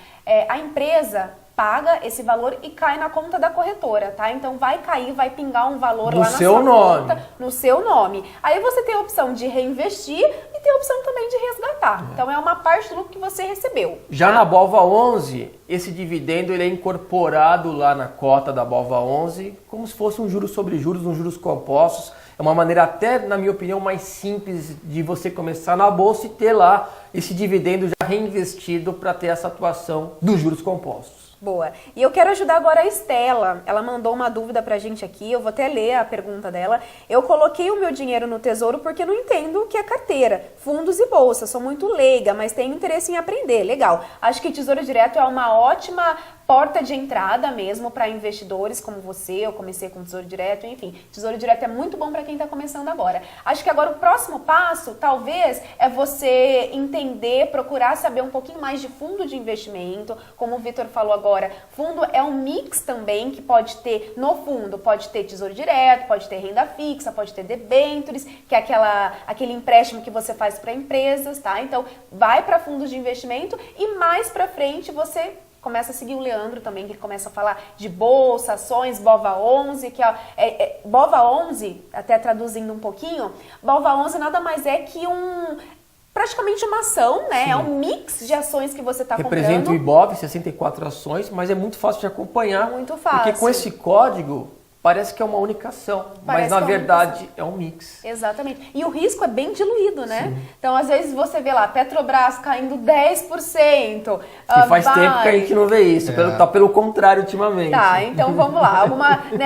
Speaker 2: A empresa paga esse valor e cai na conta da corretora, tá? Então vai cair, vai pingar um valor lá na sua conta, no seu nome. Aí você tem a opção de reinvestir e tem a opção também de resgatar. Então é uma parte do lucro que você recebeu.
Speaker 1: Já na Bova 11, esse dividendo ele é incorporado lá na cota da Bova 11, como se fosse um juros sobre juros, um juros compostos. É uma maneira até, na minha opinião, mais simples de você começar na bolsa e ter lá esse dividendo já reinvestido para ter essa atuação dos juros compostos.
Speaker 2: Boa. E eu quero ajudar agora a Estela. Ela mandou uma dúvida pra gente aqui, eu vou até ler a pergunta dela. Eu coloquei o meu dinheiro no Tesouro porque não entendo o que é carteira, fundos e bolsa. Sou muito leiga, mas tenho interesse em aprender. Legal. Acho que Tesouro Direto é uma ótima porta de entrada mesmo para investidores como você. Eu comecei com Tesouro Direto, enfim. Tesouro Direto é muito bom para quem está começando agora. Acho que agora o próximo passo, talvez, é você entender, procurar saber um pouquinho mais de fundo de investimento. Como o Vitor falou agora, fundo é um mix também que pode ter, no fundo, pode ter Tesouro Direto, pode ter renda fixa, pode ter debêntures, que é aquele empréstimo que você faz para empresas, tá? Então, vai para fundos de investimento e mais para frente você começa a seguir o Leandro também, que ele começa a falar de bolsa, ações, BOVA11, que BOVA11, até traduzindo um pouquinho, BOVA11 nada mais é que praticamente uma ação, né? Sim. É um mix de ações que você está comprando.
Speaker 1: Representa o IBOV, 64 ações, mas é muito fácil de acompanhar.
Speaker 2: Muito fácil.
Speaker 1: Porque com esse código, parece que é uma única ação, mas na verdade é um mix.
Speaker 2: Exatamente. E o risco é bem diluído, né? Sim. Então, às vezes você vê lá, Petrobras caindo 10%.
Speaker 1: E faz tempo que a gente não vê isso, tá pelo contrário ultimamente.
Speaker 2: Tá, então vamos lá.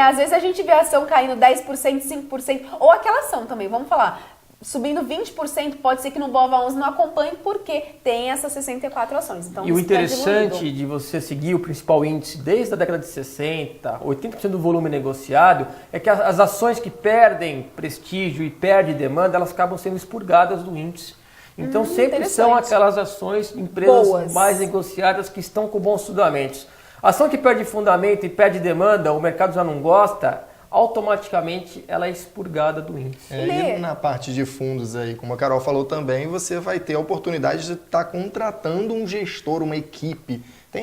Speaker 2: Às vezes a gente vê a ação caindo 10%, 5%, ou aquela ação também, vamos falar. Subindo 20%, pode ser que no BOVA11 não acompanhe, porque tem essas 64 ações. Então,
Speaker 1: e o interessante de você seguir o principal índice desde a década de 60, 80% do volume negociado, é que as ações que perdem prestígio e perdem demanda, elas acabam sendo expurgadas do índice. Então sempre são aquelas ações, empresas boas, mais negociadas, que estão com bons fundamentos. A ação que perde fundamento e perde demanda, o mercado já não gosta, automaticamente ela é expurgada do índice.
Speaker 3: E na parte de fundos aí, como a Carol falou também, você vai ter a oportunidade de estar contratando um gestor, uma equipe.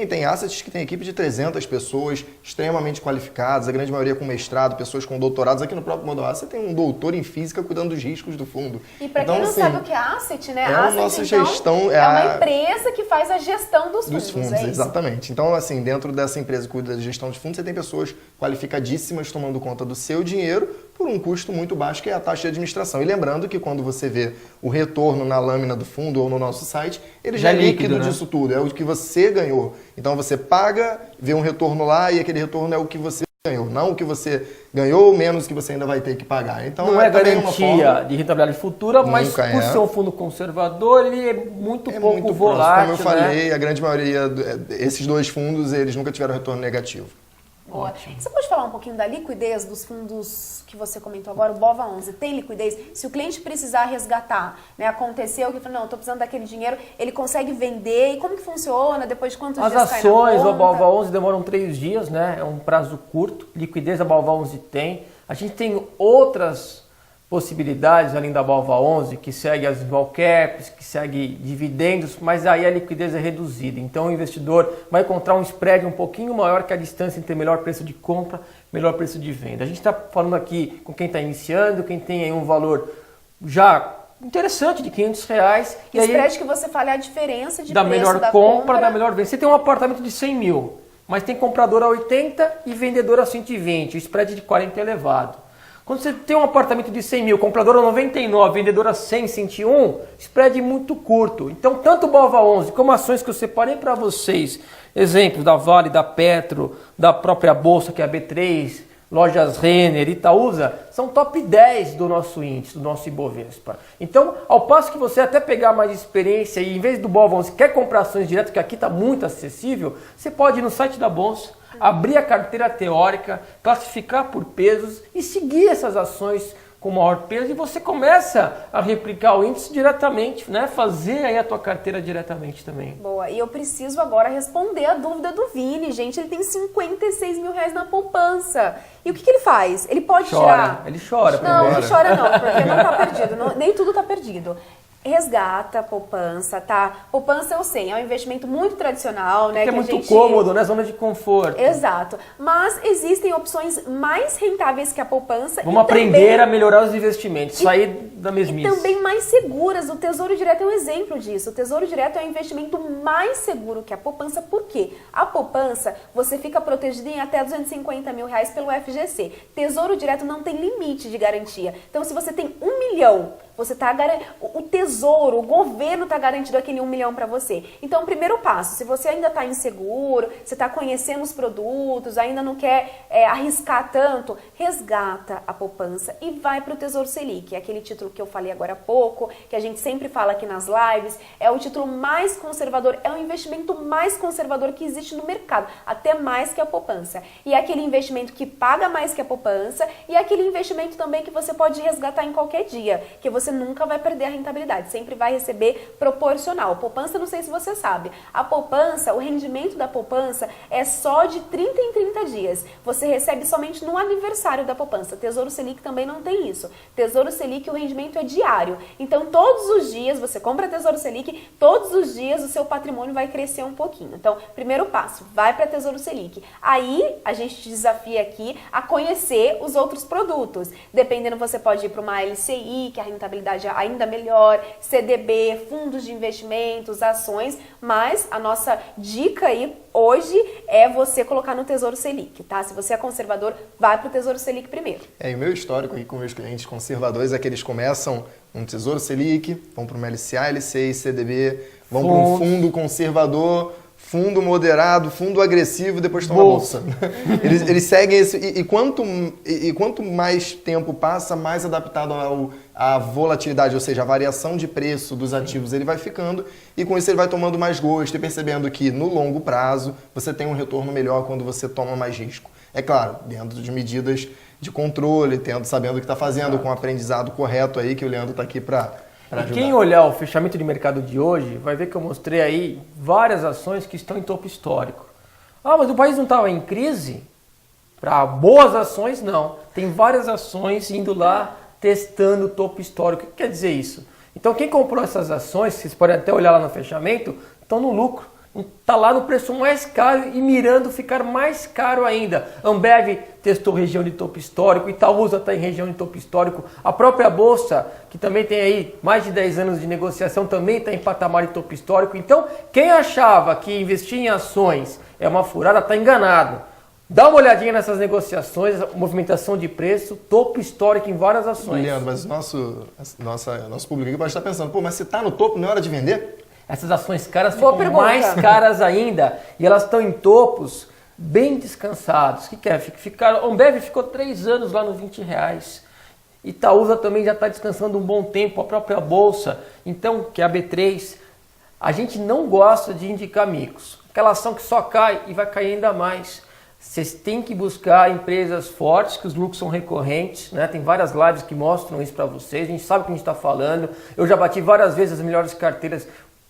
Speaker 3: Tem assets que tem equipe de 300 pessoas, extremamente qualificadas, a grande maioria com mestrado, pessoas com doutorados. Aqui no próprio Modal Asset tem um doutor em física cuidando dos riscos do fundo.
Speaker 2: E para quem não sabe o que é asset, né?
Speaker 3: É a nossa gestão.
Speaker 2: É uma empresa que faz a gestão dos fundos.
Speaker 3: Exatamente. Então, assim, dentro dessa empresa que cuida da gestão de fundos, você tem pessoas qualificadíssimas tomando conta do seu dinheiro por um custo muito baixo, que é a taxa de administração. E lembrando que quando você vê o retorno na lâmina do fundo ou no nosso site, ele já é líquido, né? Disso tudo, é o que você ganhou. Então você paga, vê um retorno lá e aquele retorno é o que você ganhou, não o que você ganhou, menos que você ainda vai ter que pagar. Então,
Speaker 1: não é garantia de rentabilidade futura, mas por ser um fundo conservador, ele é muito pouco volátil.
Speaker 3: Como eu falei, a grande maioria, esses dois fundos, eles nunca tiveram retorno negativo.
Speaker 2: Ótimo. Você pode falar um pouquinho da liquidez dos fundos que você comentou agora, o BOVA11? Tem liquidez? Se o cliente precisar resgatar, né, aconteceu que falou, não, estou precisando daquele dinheiro, ele consegue vender? E como que funciona? Depois de quantos dias cai na conta?
Speaker 1: As ações do BOVA11 demoram 3 dias, né? É um prazo curto. Liquidez a BOVA11 tem. A gente tem outras possibilidades além da BOVA11, que segue as small caps, que segue dividendos, mas aí a liquidez é reduzida. Então o investidor vai encontrar um spread um pouquinho maior que a distância entre melhor preço de compra e melhor preço de venda. A gente está falando aqui com quem está iniciando, quem tem aí um valor já interessante de R$500.
Speaker 2: E o spread que você fala é a diferença de
Speaker 1: da
Speaker 2: preço
Speaker 1: melhor compra, da melhor venda. Você tem um apartamento de 100 mil, mas tem comprador a 80 e vendedor a 120. O spread de 40 é elevado. Quando você tem um apartamento de 100 mil, comprador a 99, vendedor a 100, 101, spread muito curto. Então, tanto o BOVA11 como ações que eu separei para vocês, exemplos da Vale, da Petro, da própria Bolsa, que é a B3, Lojas Renner, Itaúsa, são top 10 do nosso índice, do nosso Ibovespa. Então, ao passo que você até pegar mais experiência e em vez do BOVA11 quer comprar ações direto, que aqui está muito acessível, você pode ir no site da Bolsa, abrir a carteira teórica, classificar por pesos e seguir essas ações com maior peso e você começa a replicar o índice diretamente, né? Fazer aí a tua carteira diretamente também.
Speaker 2: Boa, e eu preciso agora responder a dúvida do Vini, gente, ele tem 56 mil reais na poupança. E o que ele faz? Ele pode tirar...
Speaker 1: Ele chora.
Speaker 2: Não, ele chora não, porque não está perdido, nem tudo está perdido. Resgata a poupança, tá? Poupança eu sei, é um investimento muito tradicional, né?
Speaker 1: Que é muito cômodo, né? Zona de conforto.
Speaker 2: Exato. Mas existem opções mais rentáveis que a poupança.
Speaker 1: Vamos aprender a melhorar os investimentos, sair da mesmice.
Speaker 2: E também mais seguras. O Tesouro Direto é um exemplo disso. O Tesouro Direto é um investimento mais seguro que a poupança. Por quê? A poupança, você fica protegido em até 250 mil reais pelo FGC. Tesouro Direto não tem limite de garantia. Então, se você tem 1 milhão, Você tá o Tesouro, o governo está garantindo aquele 1 milhão para você. Então, primeiro passo, se você ainda está inseguro, você está conhecendo os produtos, ainda não quer arriscar tanto, resgata a poupança e vai para o Tesouro Selic. É aquele título que eu falei agora há pouco, que a gente sempre fala aqui nas lives, é o título mais conservador, é o investimento mais conservador que existe no mercado, até mais que a poupança. E é aquele investimento que paga mais que a poupança e é aquele investimento também que você pode resgatar em qualquer dia, que você nunca vai perder a rentabilidade, sempre vai receber proporcional. Poupança, não sei se você sabe, a poupança, o rendimento da poupança é só de 30 em 30 dias. Você recebe somente no aniversário da poupança. Tesouro Selic também não tem isso. Tesouro Selic, o rendimento é diário. Então, todos os dias, você compra Tesouro Selic, todos os dias o seu patrimônio vai crescer um pouquinho. Então, primeiro passo, vai para Tesouro Selic. Aí, a gente te desafia aqui a conhecer os outros produtos. Dependendo, você pode ir para uma LCI, que a rentabilidade é ainda melhor, CDB, fundos de investimentos, ações, mas a nossa dica aí hoje é você colocar no Tesouro Selic, tá? Se você é conservador, vai para o Tesouro Selic primeiro.
Speaker 3: E o meu histórico aqui com meus clientes conservadores é que eles começam um Tesouro Selic, vão para uma LCA, LCI, CDB, vão para um fundo conservador, fundo moderado, fundo agressivo, depois estão na bolsa. Eles seguem isso. E quanto mais tempo passa, mais adaptado à volatilidade, ou seja, a variação de preço dos ativos ele vai ficando, e com isso ele vai tomando mais gosto e percebendo que no longo prazo você tem um retorno melhor quando você toma mais risco. É claro, dentro de medidas de controle, sabendo o que está fazendo, com o aprendizado correto aí, que o Leandro está aqui para ajudar.
Speaker 1: Quem olhar o fechamento de mercado de hoje, vai ver que eu mostrei aí várias ações que estão em topo histórico. Ah, mas o país não estava em crise? Para boas ações, não. Tem várias ações indo lá, testando o topo histórico. O que quer dizer isso? Então, quem comprou essas ações, vocês podem até olhar lá no fechamento, estão no lucro. Está lá no preço mais caro e mirando ficar mais caro ainda. Ambev testou região de topo histórico, Itaúsa está em região de topo histórico, a própria Bolsa, que também tem aí mais de 10 anos de negociação, também está em patamar de topo histórico. Então, quem achava que investir em ações é uma furada, está enganado. Dá uma olhadinha nessas negociações, movimentação de preço, topo histórico em várias ações.
Speaker 3: Leandro, mas nosso público aqui pode estar pensando, pô, mas se está no topo, não é hora de vender?
Speaker 1: Essas ações caras ficam mais caras ainda e elas estão em topos bem descansados. O que quer? A Ambev ficou 3 anos lá nos R$20. Itaúsa também já está descansando um bom tempo, a própria Bolsa. Então, que é a B3, a gente não gosta de indicar micos. Aquela ação que só cai e vai cair ainda mais. Vocês têm que buscar empresas fortes, que os lucros são recorrentes, né? Tem várias lives que mostram isso para vocês, a gente sabe o que a gente está falando. Eu já bati várias vezes as melhores carteiras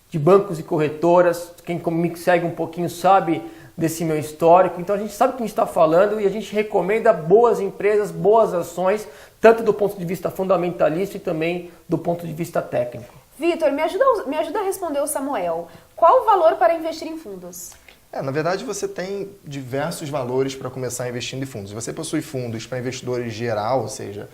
Speaker 1: de bancos e corretoras, quem me segue um pouquinho sabe desse meu histórico, então a gente sabe o que a gente está falando e a gente recomenda boas empresas, boas ações, tanto do ponto de vista fundamentalista e também do ponto de vista técnico.
Speaker 2: Vitor, me ajuda a responder o Samuel. Qual o valor para investir em fundos?
Speaker 3: Na verdade, você tem diversos valores para começar investindo em fundos. Você possui fundos para investidores geral, ou seja,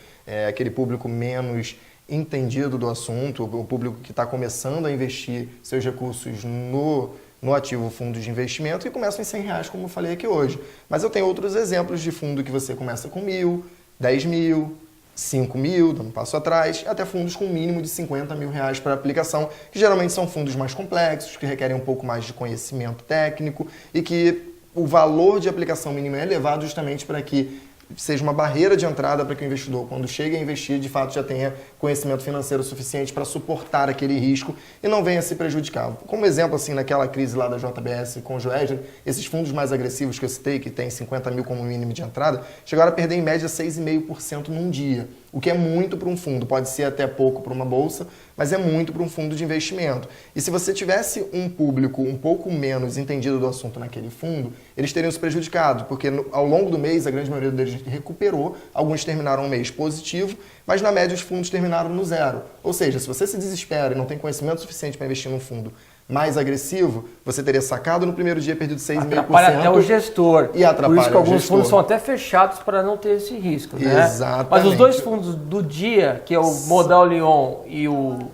Speaker 3: aquele público menos entendido do assunto, o público que está começando a investir seus recursos no ativo fundo de investimento e começam em R$100, como eu falei aqui hoje. Mas eu tenho outros exemplos de fundo que você começa com 1.000, 10.000, 5.000, dando um passo atrás, até fundos com mínimo de R$50.000 para aplicação, que geralmente são fundos mais complexos, que requerem um pouco mais de conhecimento técnico e que o valor de aplicação mínima é elevado justamente para que seja uma barreira de entrada para que o investidor, quando chega a investir, de fato já tenha conhecimento financeiro suficiente para suportar aquele risco e não venha se prejudicar. Como exemplo, assim, naquela crise lá da JBS com o Joesley, esses fundos mais agressivos que eu citei, que tem 50.000 como mínimo de entrada, chegaram a perder em média 6,5% num dia, o que é muito para um fundo, pode ser até pouco para uma bolsa, mas é muito para um fundo de investimento. E se você tivesse um público um pouco menos entendido do assunto naquele fundo, eles teriam se prejudicado, porque ao longo do mês, a grande maioria deles recuperou, alguns terminaram um mês positivo, mas na média os fundos terminaram no zero. Ou seja, se você se desespera e não tem conhecimento suficiente para investir num fundo mais agressivo, você teria sacado no primeiro dia, perdido 6,5%.
Speaker 1: Atrapalha até o gestor.
Speaker 3: E atrapalha
Speaker 1: Por isso que alguns
Speaker 3: gestor.
Speaker 1: fundos são até fechados para não ter esse risco, né?
Speaker 3: Exatamente.
Speaker 1: Mas os dois fundos do dia, que é o Modal Lyon e o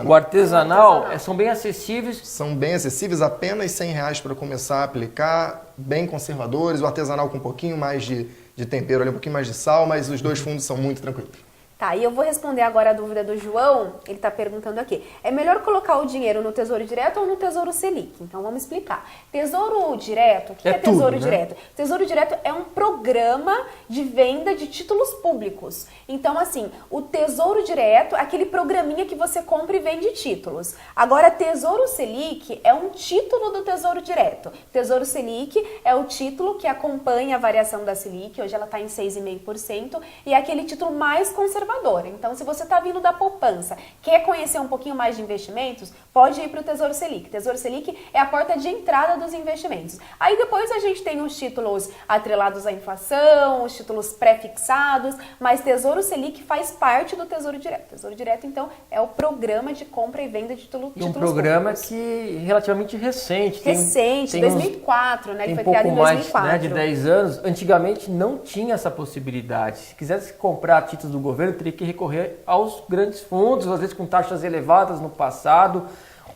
Speaker 1: artesanal, são bem acessíveis.
Speaker 3: São bem acessíveis, apenas R$100 para começar a aplicar, bem conservadores. O artesanal com um pouquinho mais de tempero, um pouquinho mais de sal, mas os dois fundos são muito tranquilos.
Speaker 2: Tá, e eu vou responder agora a dúvida do João. Ele está perguntando aqui. É melhor colocar o dinheiro no Tesouro Direto ou no Tesouro Selic? Então vamos explicar. Tesouro Direto, o que é Tesouro
Speaker 1: tudo,
Speaker 2: Direto?
Speaker 1: né?
Speaker 2: Tesouro Direto é um programa de venda de títulos públicos. Então, assim, o Tesouro Direto é aquele programinha que você compra e vende títulos. Agora, Tesouro Selic é um título do Tesouro Direto. Tesouro Selic é o título que acompanha a variação da Selic. Hoje ela está em 6,5% e é aquele título mais conservador. Então, se você está vindo da poupança, quer conhecer um pouquinho mais de investimentos, pode ir para o Tesouro Selic. Tesouro Selic é a porta de entrada dos investimentos. Aí depois a gente tem os títulos atrelados à inflação, os títulos pré-fixados, mas Tesouro Selic faz parte do Tesouro Direto. Tesouro Direto, então, é o programa de compra e venda de títulos públicos.
Speaker 1: E um programa que é relativamente recente.
Speaker 2: Recente, 2004, né?
Speaker 1: Tem
Speaker 2: Ele foi criado em 2004.
Speaker 1: Mais, né, de 10 anos. Antigamente não tinha essa possibilidade. Se quisesse comprar títulos do governo, teria que recorrer aos grandes fundos, às vezes com taxas elevadas no passado.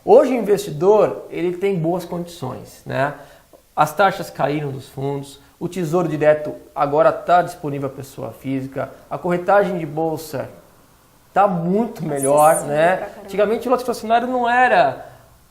Speaker 1: Hoje o investidor ele tem boas condições, né? As taxas caíram dos fundos, o Tesouro Direto agora está disponível para pessoa física, a corretagem de bolsa está muito melhor, né? Antigamente o lote fracionário não era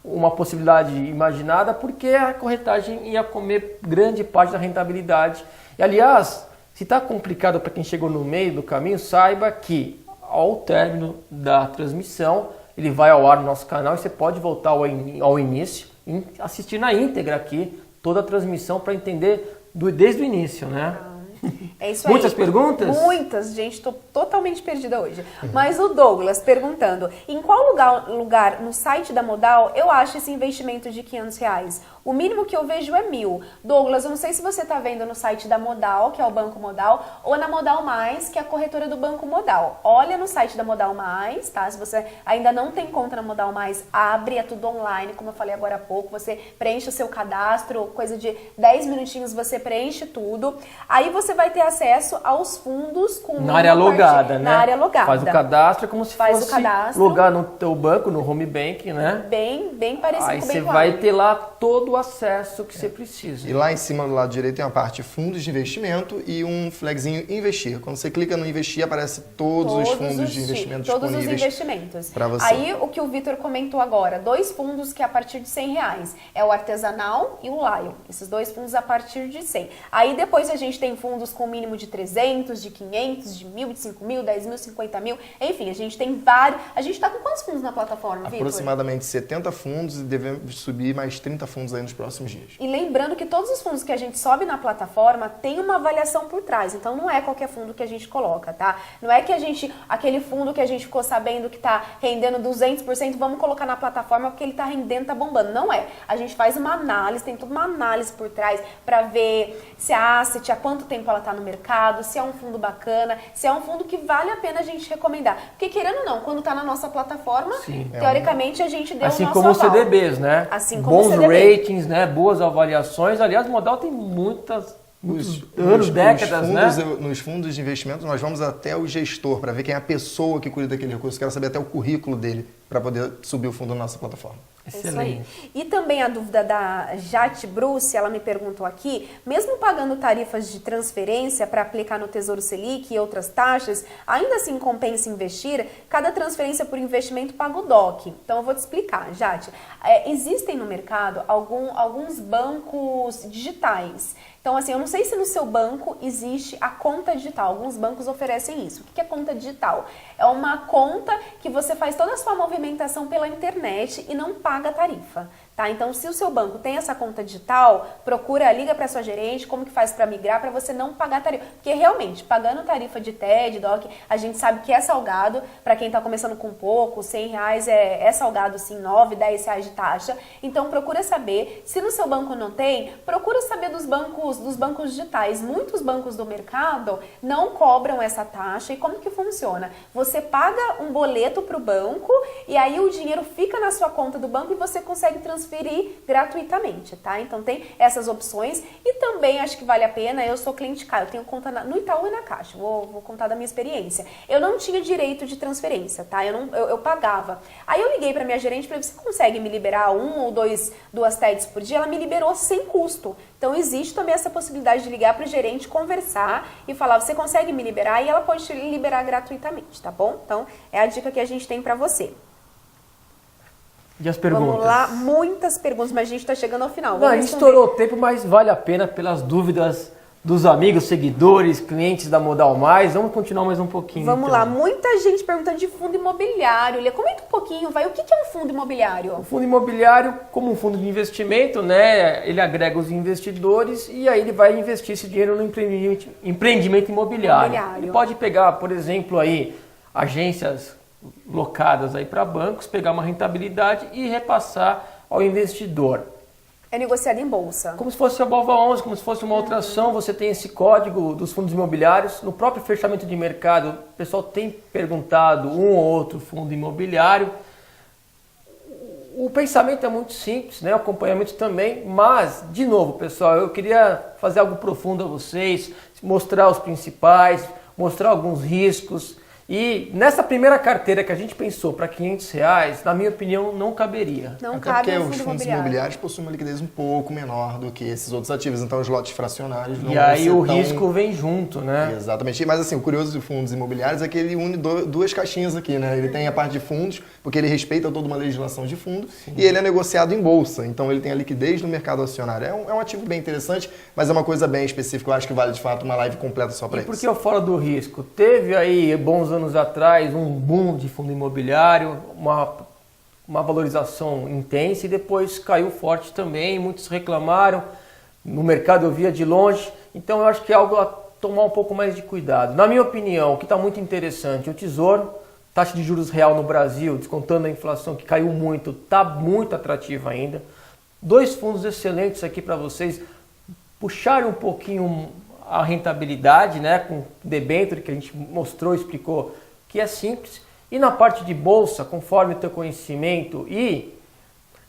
Speaker 1: uma possibilidade imaginada porque a corretagem ia comer grande parte da rentabilidade. E aliás, se está complicado para quem chegou no meio do caminho, saiba que ao término da transmissão, ele vai ao ar no nosso canal e você pode voltar ao início e assistir na íntegra aqui toda a transmissão para entender desde o início, né?
Speaker 2: É isso aí.
Speaker 1: Muitas perguntas?
Speaker 2: Muitas, gente, estou totalmente perdida hoje. Mas o Douglas perguntando, em qual lugar no site da Modal eu acho esse investimento de R$500? O mínimo que eu vejo é 1.000. Douglas, eu não sei se você está vendo no site da Modal, que é o Banco Modal, ou na Modal Mais, que é a corretora do Banco Modal. Olha no site da Modal Mais, tá? Se você ainda não tem conta na Modal Mais, abre, é tudo online, como eu falei agora há pouco. Você preenche o seu cadastro, coisa de 10 minutinhos você preenche tudo. Aí você vai ter acesso aos fundos com
Speaker 1: na área logada, né?
Speaker 2: Na área logada.
Speaker 1: Faz o cadastro, é como se fosse logar no teu banco, no home bank, né?
Speaker 2: Bem parecido
Speaker 1: aí
Speaker 2: com o Aí
Speaker 1: você vai ter lá todo o acesso que você precisa.
Speaker 3: E lá em cima, do lado direito, tem a parte fundos de investimento e um flagzinho investir. Quando você clica no investir, aparece todos os fundos de investimento
Speaker 2: disponíveis. Todos os investimentos. Para você. Aí, o que o Vitor comentou agora, 2 fundos que é a partir de R$100. É o Artesanal e o Lion. Esses 2 fundos a partir de 100. Aí, depois a gente tem fundos com mínimo de 300, de 500, de 1.000, de 5.000, 10.000, 50.000. Enfim, a gente tem vários. A gente está com quantos fundos na plataforma, Vitor?
Speaker 3: Aproximadamente 70 fundos e devemos subir mais 30 fundos aí nos próximos dias.
Speaker 2: E lembrando que todos os fundos que a gente sobe na plataforma tem uma avaliação por trás. Então não é qualquer fundo que a gente coloca, tá? Não é que aquele fundo que a gente ficou sabendo que está rendendo 200%, vamos colocar na plataforma porque ele está rendendo, tá bombando. Não é. A gente faz uma análise, tem toda uma análise por trás para ver se a asset, há quanto tempo ela está no mercado, se é um fundo bacana, se é um fundo que vale a pena a gente recomendar. Porque querendo ou não, quando está na nossa plataforma, sim, teoricamente a gente deu
Speaker 1: assim
Speaker 2: o nosso
Speaker 1: como
Speaker 2: aval.
Speaker 1: Os CDBs, né?
Speaker 2: Assim como
Speaker 1: bons ratings, né? Boas avaliações. Aliás, o Modal tem muitos anos, décadas, né?
Speaker 3: Nos fundos de investimento, nós vamos até o gestor para ver quem é a pessoa que cuida daquele recurso. Quero saber até o currículo dele para poder subir o fundo na nossa plataforma.
Speaker 1: Excelente.
Speaker 2: E também a dúvida da Jate Bruce, ela me perguntou aqui, mesmo pagando tarifas de transferência para aplicar no Tesouro Selic e outras taxas, ainda assim compensa investir? Cada transferência por investimento paga o DOC. Então eu vou te explicar, Jate. Existem no mercado alguns bancos digitais. Então, assim, eu não sei se no seu banco existe a conta digital. Alguns bancos oferecem isso. O que é conta digital? É uma conta que você faz toda a sua movimentação pela internet e não paga tarifa. Tá? Então, se o seu banco tem essa conta digital, liga para sua gerente, como que faz para migrar, para você não pagar tarifa. Porque realmente, pagando tarifa de TED, DOC, a gente sabe que é salgado. Para quem está começando com pouco, R$100 é salgado sim, R$9, R$10 de taxa. Então, procura saber. Se no seu banco não tem, procura saber dos bancos digitais. Muitos bancos do mercado não cobram essa taxa. E como que funciona? Você paga um boleto para o banco e aí o dinheiro fica na sua conta do banco banco e você consegue transferir gratuitamente, tá? Então tem essas opções e também acho que vale a pena, eu sou cliente Caixa, eu tenho conta no Itaú e na Caixa, vou contar da minha experiência. Eu não tinha direito de transferência, tá? Eu pagava. Aí eu liguei para minha gerente e falei, você consegue me liberar duas TEDs por dia? Ela me liberou sem custo. Então existe também essa possibilidade de ligar para o gerente, conversar e falar, você consegue me liberar? E ela pode te liberar gratuitamente, tá bom? Então é a dica que a gente tem para você.
Speaker 1: E as perguntas?
Speaker 2: Vamos lá, muitas perguntas, mas a gente está chegando ao final.
Speaker 1: Não, a gente estourou o tempo, mas vale a pena pelas dúvidas dos amigos, seguidores, clientes da Modal Mais. Vamos continuar mais um pouquinho.
Speaker 2: Vamos
Speaker 1: então.
Speaker 2: lá, muita gente perguntando de fundo imobiliário. Lê, comenta um pouquinho, vai, o que é um fundo imobiliário?
Speaker 1: O fundo imobiliário, como um fundo de investimento, né, ele agrega os investidores e aí ele vai investir esse dinheiro no empreendimento imobiliário. Ele pode pegar, por exemplo, aí agências locadas aí para bancos, pegar uma rentabilidade e repassar ao investidor.
Speaker 2: É negociado em bolsa.
Speaker 1: Como se fosse a Bova 11, como se fosse uma outra ação, você tem esse código dos fundos imobiliários. No próprio fechamento de mercado, o pessoal tem perguntado um ou outro fundo imobiliário. O pensamento é muito simples, né? O acompanhamento também, mas, de novo, pessoal, eu queria fazer algo profundo a vocês, mostrar os principais, mostrar alguns riscos. E nessa primeira carteira que a gente pensou para R$500, na minha opinião, não caberia.
Speaker 2: Não
Speaker 3: Até
Speaker 2: cabe
Speaker 3: porque os fundos imobiliários possuem uma liquidez um pouco menor do que esses outros ativos, então os lotes fracionários não
Speaker 1: E aí o
Speaker 3: tão...
Speaker 1: risco vem junto, né?
Speaker 3: Exatamente. Mas assim, o curioso de fundos imobiliários é que ele une duas caixinhas aqui, né? Ele tem a parte de fundos, porque ele respeita toda uma legislação de fundo, e ele é negociado em bolsa, então ele tem a liquidez no mercado acionário. É um ativo bem interessante, mas é uma coisa bem específica, eu acho que vale de fato uma live completa só para isso.
Speaker 1: E por que eu falo do risco? Teve aí, bons anos atrás, um boom de fundo imobiliário, uma valorização intensa e depois caiu forte também, muitos reclamaram, no mercado eu via de longe, então eu acho que é algo a tomar um pouco mais de cuidado. Na minha opinião, o que está muito interessante, o Tesouro, taxa de juros real no Brasil, descontando a inflação que caiu muito, está muito atrativa ainda. Dois fundos excelentes aqui para vocês puxarem um pouquinho a rentabilidade, né, com o debênture que a gente mostrou, explicou, que é simples. E na parte de bolsa, conforme o teu conhecimento e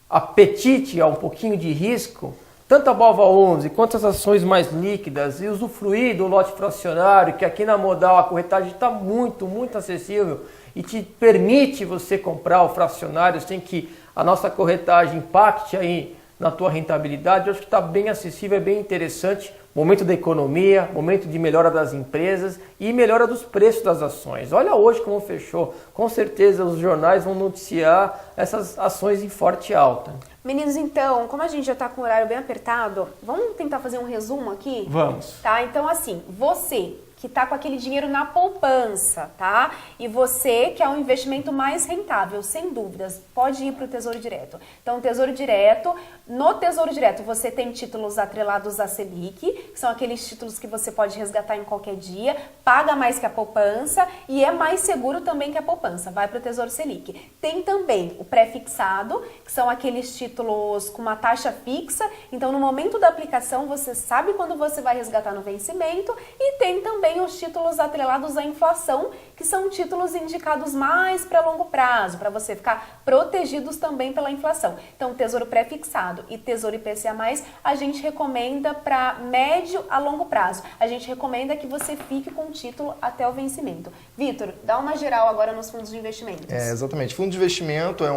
Speaker 1: apetite a um pouquinho de risco, tanto a Bova 11 quanto as ações mais líquidas e usufruir do lote fracionário, que aqui na Modal a corretagem está muito, muito acessível e te permite você comprar o fracionário sem que a nossa corretagem impacte aí na tua rentabilidade. Eu acho que está bem acessível, é bem interessante. Momento da economia, momento de melhora das empresas e melhora dos preços das ações. Olha hoje como fechou. Com certeza os jornais vão noticiar essas ações em forte alta.
Speaker 2: Meninos, então, como a gente já está com o horário bem apertado, vamos tentar fazer um resumo aqui?
Speaker 1: Vamos.
Speaker 2: Tá, então assim, você que está com aquele dinheiro na poupança, tá? E você que é um investimento mais rentável, sem dúvidas, pode ir para o Tesouro Direto. Então, Tesouro Direto, no Tesouro Direto você tem títulos atrelados à Selic, que são aqueles títulos que você pode resgatar em qualquer dia, paga mais que a poupança e é mais seguro também que a poupança, vai para o Tesouro Selic. Tem também o pré-fixado, que são aqueles títulos com uma taxa fixa, então no momento da aplicação você sabe quando você vai resgatar no vencimento, e tem também os títulos atrelados à inflação, que são títulos indicados mais para longo prazo, para você ficar protegidos também pela inflação. Então, Tesouro Pré-Fixado e Tesouro IPCA+, a gente recomenda para médio a longo prazo. A gente recomenda que você fique com o título até o vencimento. Vitor, dá uma geral agora nos fundos de investimentos.
Speaker 3: Exatamente. Fundo de investimento é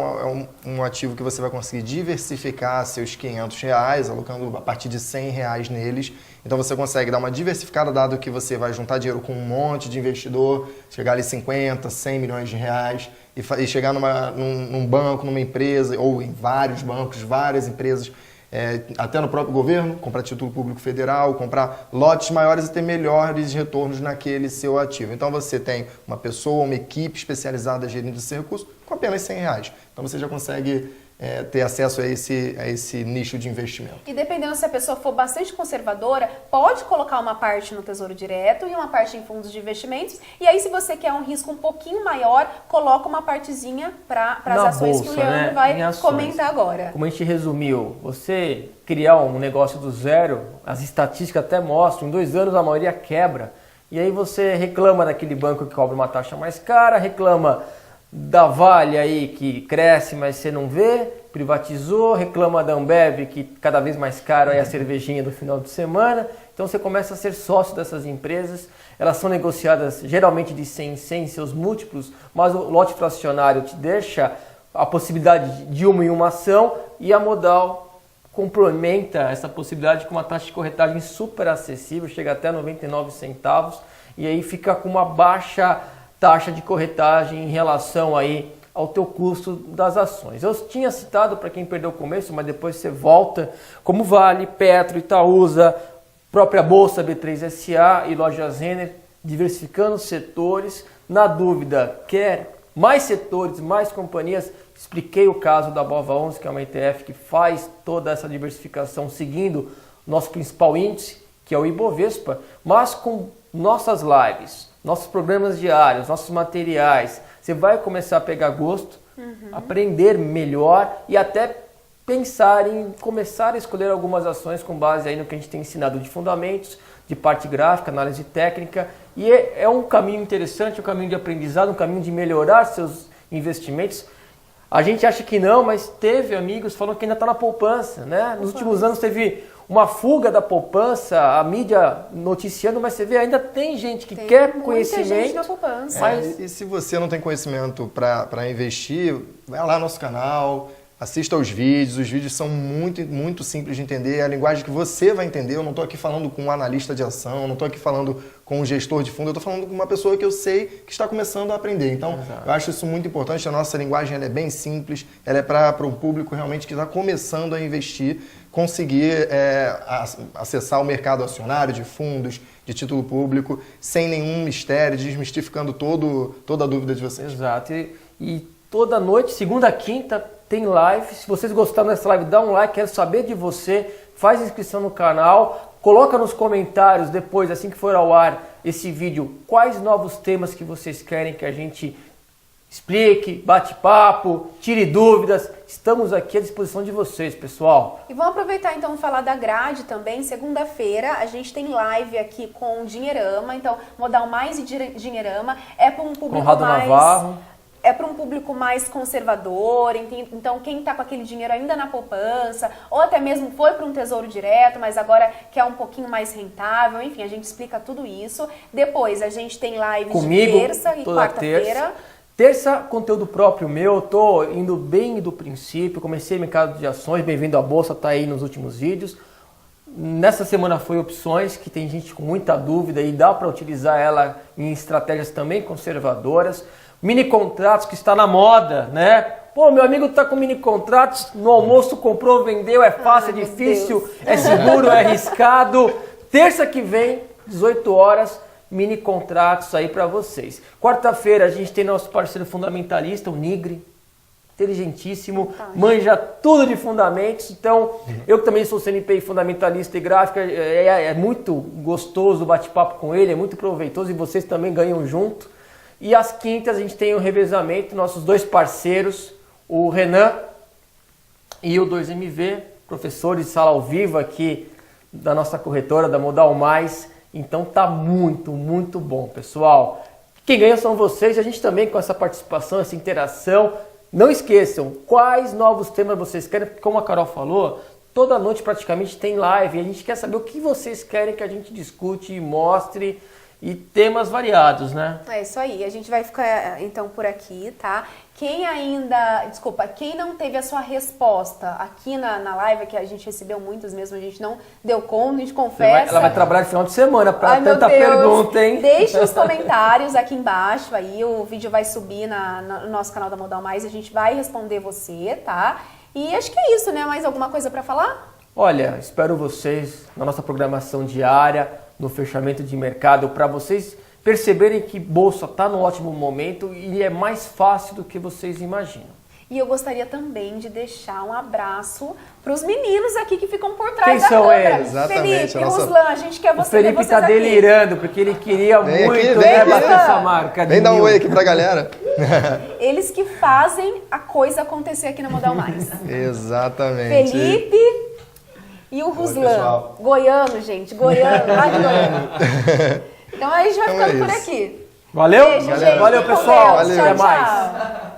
Speaker 3: um ativo que você vai conseguir diversificar seus R$500, alocando a partir de R$100 neles. Então você consegue dar uma diversificada, dado que você vai juntar dinheiro com um monte de investidor, chegar ali 50, 100 milhões de reais e chegar num banco, numa empresa, ou em vários bancos, várias empresas, até no próprio governo, comprar título público federal, comprar lotes maiores e ter melhores retornos naquele seu ativo. Então você tem uma pessoa, uma equipe especializada gerindo esse recurso com apenas R$100. Então você já consegue ter acesso a esse nicho de investimento.
Speaker 2: E dependendo se a pessoa for bastante conservadora, pode colocar uma parte no Tesouro Direto e uma parte em fundos de investimentos. E aí, se você quer um risco um pouquinho maior, coloca uma partezinha para as ações bolsa, que o Leandro vai comentar agora.
Speaker 1: Como a gente resumiu, você criar um negócio do zero, as estatísticas até mostram, em 2 anos a maioria quebra. E aí você reclama daquele banco que cobra uma taxa mais cara, reclama da Vale aí que cresce, mas você não vê, privatizou, reclama da Ambev, que cada vez mais caro é a cervejinha do final de semana. Então você começa a ser sócio dessas empresas. Elas são negociadas geralmente de 100 em 100 em seus múltiplos, mas o lote fracionário te deixa a possibilidade de uma em uma ação e a Modal complementa essa possibilidade com uma taxa de corretagem super acessível, chega até 99 centavos e aí fica com uma baixa taxa de corretagem em relação aí ao teu custo das ações. Eu tinha citado para quem perdeu o começo, mas depois você volta, como Vale, Petro, Itaúsa, própria Bolsa B3SA e Lojas Renner, diversificando setores. Na dúvida, quer mais setores, mais companhias? Expliquei o caso da BOVA11, que é uma ETF que faz toda essa diversificação seguindo nosso principal índice, que é o Ibovespa, mas com nossas lives, nossos programas diários, nossos materiais, você vai começar a pegar gosto, aprender melhor e até pensar em começar a escolher algumas ações com base aí no que a gente tem ensinado de fundamentos, de parte gráfica, análise técnica, e é um caminho interessante, um caminho de aprendizado, um caminho de melhorar seus investimentos. A gente acha que não, mas teve amigos falando que ainda está na poupança, né? Nos últimos anos teve uma fuga da poupança, a mídia noticiando, mas você vê, ainda tem gente que quer conhecimento.
Speaker 2: Gente na poupança.
Speaker 3: Mas... E se você não tem conhecimento para investir, vai lá no nosso canal, assista aos vídeos. Os vídeos são muito simples de entender, é a linguagem que você vai entender. Eu não estou aqui falando com um analista de ação, eu não estou aqui falando com um gestor de fundo, eu estou falando com uma pessoa que eu sei que está começando a aprender. Então, eu acho isso muito importante. A nossa linguagem ela é bem simples, ela é para um público realmente que está começando a investir, conseguir acessar o mercado acionário de fundos, de título público, sem nenhum mistério, desmistificando toda a dúvida de vocês.
Speaker 1: Exato. E toda noite, segunda a quinta, tem live. Se vocês gostaram dessa live, dá um like, quero saber de você, faz inscrição no canal, coloca nos comentários depois, assim que for ao ar esse vídeo, quais novos temas que vocês querem que a gente explique, bate-papo, tire dúvidas. Estamos aqui à disposição de vocês, pessoal.
Speaker 2: E vamos aproveitar então e falar da grade também. Segunda-feira a gente tem live aqui com o Dinheirama, então Modal Mais e Dinheirama é para um público
Speaker 1: Conrado
Speaker 2: mais...
Speaker 1: Navarro.
Speaker 2: É para um público mais conservador, então quem está com aquele dinheiro ainda na poupança, ou até mesmo foi para um tesouro direto, mas agora quer um pouquinho mais rentável, enfim, a gente explica tudo isso. Depois a gente tem lives
Speaker 1: comigo,
Speaker 2: de terça e quarta-feira.
Speaker 1: Terça, conteúdo próprio meu, eu tô indo bem do princípio, comecei mercado de ações, bem-vindo à Bolsa, tá aí nos últimos vídeos. Nessa semana foi opções, que tem gente com muita dúvida e dá para utilizar ela em estratégias também conservadoras. Mini contratos que está na moda, né? Pô, meu amigo tá com mini contratos, no almoço comprou, vendeu, é fácil, é difícil, é seguro, é arriscado. Terça que vem, 18 horas, mini contratos aí para vocês. Quarta-feira a gente tem nosso parceiro fundamentalista, o Nigre, inteligentíssimo, manja tudo de fundamentos. Então, eu que também sou CNPI fundamentalista e gráfica, é muito gostoso o bate-papo com ele, é muito proveitoso e vocês também ganham junto. E às quintas a gente tem o revezamento, nossos dois parceiros, o Renan e o 2MV, professores de sala ao vivo aqui da nossa corretora, da Modal Mais. Então tá muito bom, pessoal. Quem ganha são vocês, a gente também com essa participação, essa interação. Não esqueçam, quais novos temas vocês querem, porque como a Carol falou, toda noite praticamente tem live e a gente quer saber o que vocês querem que a gente discute e mostre. E temas variados, né? É
Speaker 2: isso aí. A gente vai ficar, então, por aqui, tá? Quem não teve a sua resposta aqui na live, que a gente recebeu muitas mesmo, a gente não deu conta, a gente confessa.
Speaker 1: Ela vai trabalhar no final de semana para tanta pergunta, hein?
Speaker 2: Deixe os comentários aqui embaixo, aí o vídeo vai subir no nosso canal da Modal Mais, a gente vai responder você, tá? E acho que é isso, né? Mais alguma coisa para falar?
Speaker 1: Olha, espero vocês na nossa programação diária, no fechamento de mercado, para vocês perceberem que Bolsa está no ótimo momento e é mais fácil do que vocês imaginam.
Speaker 2: E eu gostaria também de deixar um abraço para os meninos aqui que ficam por trás
Speaker 1: Quem
Speaker 2: da
Speaker 1: são
Speaker 2: câmera.
Speaker 1: Eles?
Speaker 3: Exatamente.
Speaker 2: Felipe, Ruslan, a gente quer você.
Speaker 1: O Felipe está delirando porque ele queria
Speaker 3: vem
Speaker 1: muito
Speaker 3: aqui,
Speaker 1: bater essa marca.
Speaker 3: Vem dar um oi aqui pra galera.
Speaker 2: Eles que fazem a coisa acontecer aqui na Modal Mais.
Speaker 3: Exatamente.
Speaker 2: Felipe e o Ruslan. Goiano, gente. Goiano. Ai, goiano. Então a gente vai ficando por aqui.
Speaker 1: Valeu?
Speaker 2: Beijo, gente.
Speaker 1: Valeu, pessoal.
Speaker 3: Valeu.
Speaker 1: Até mais.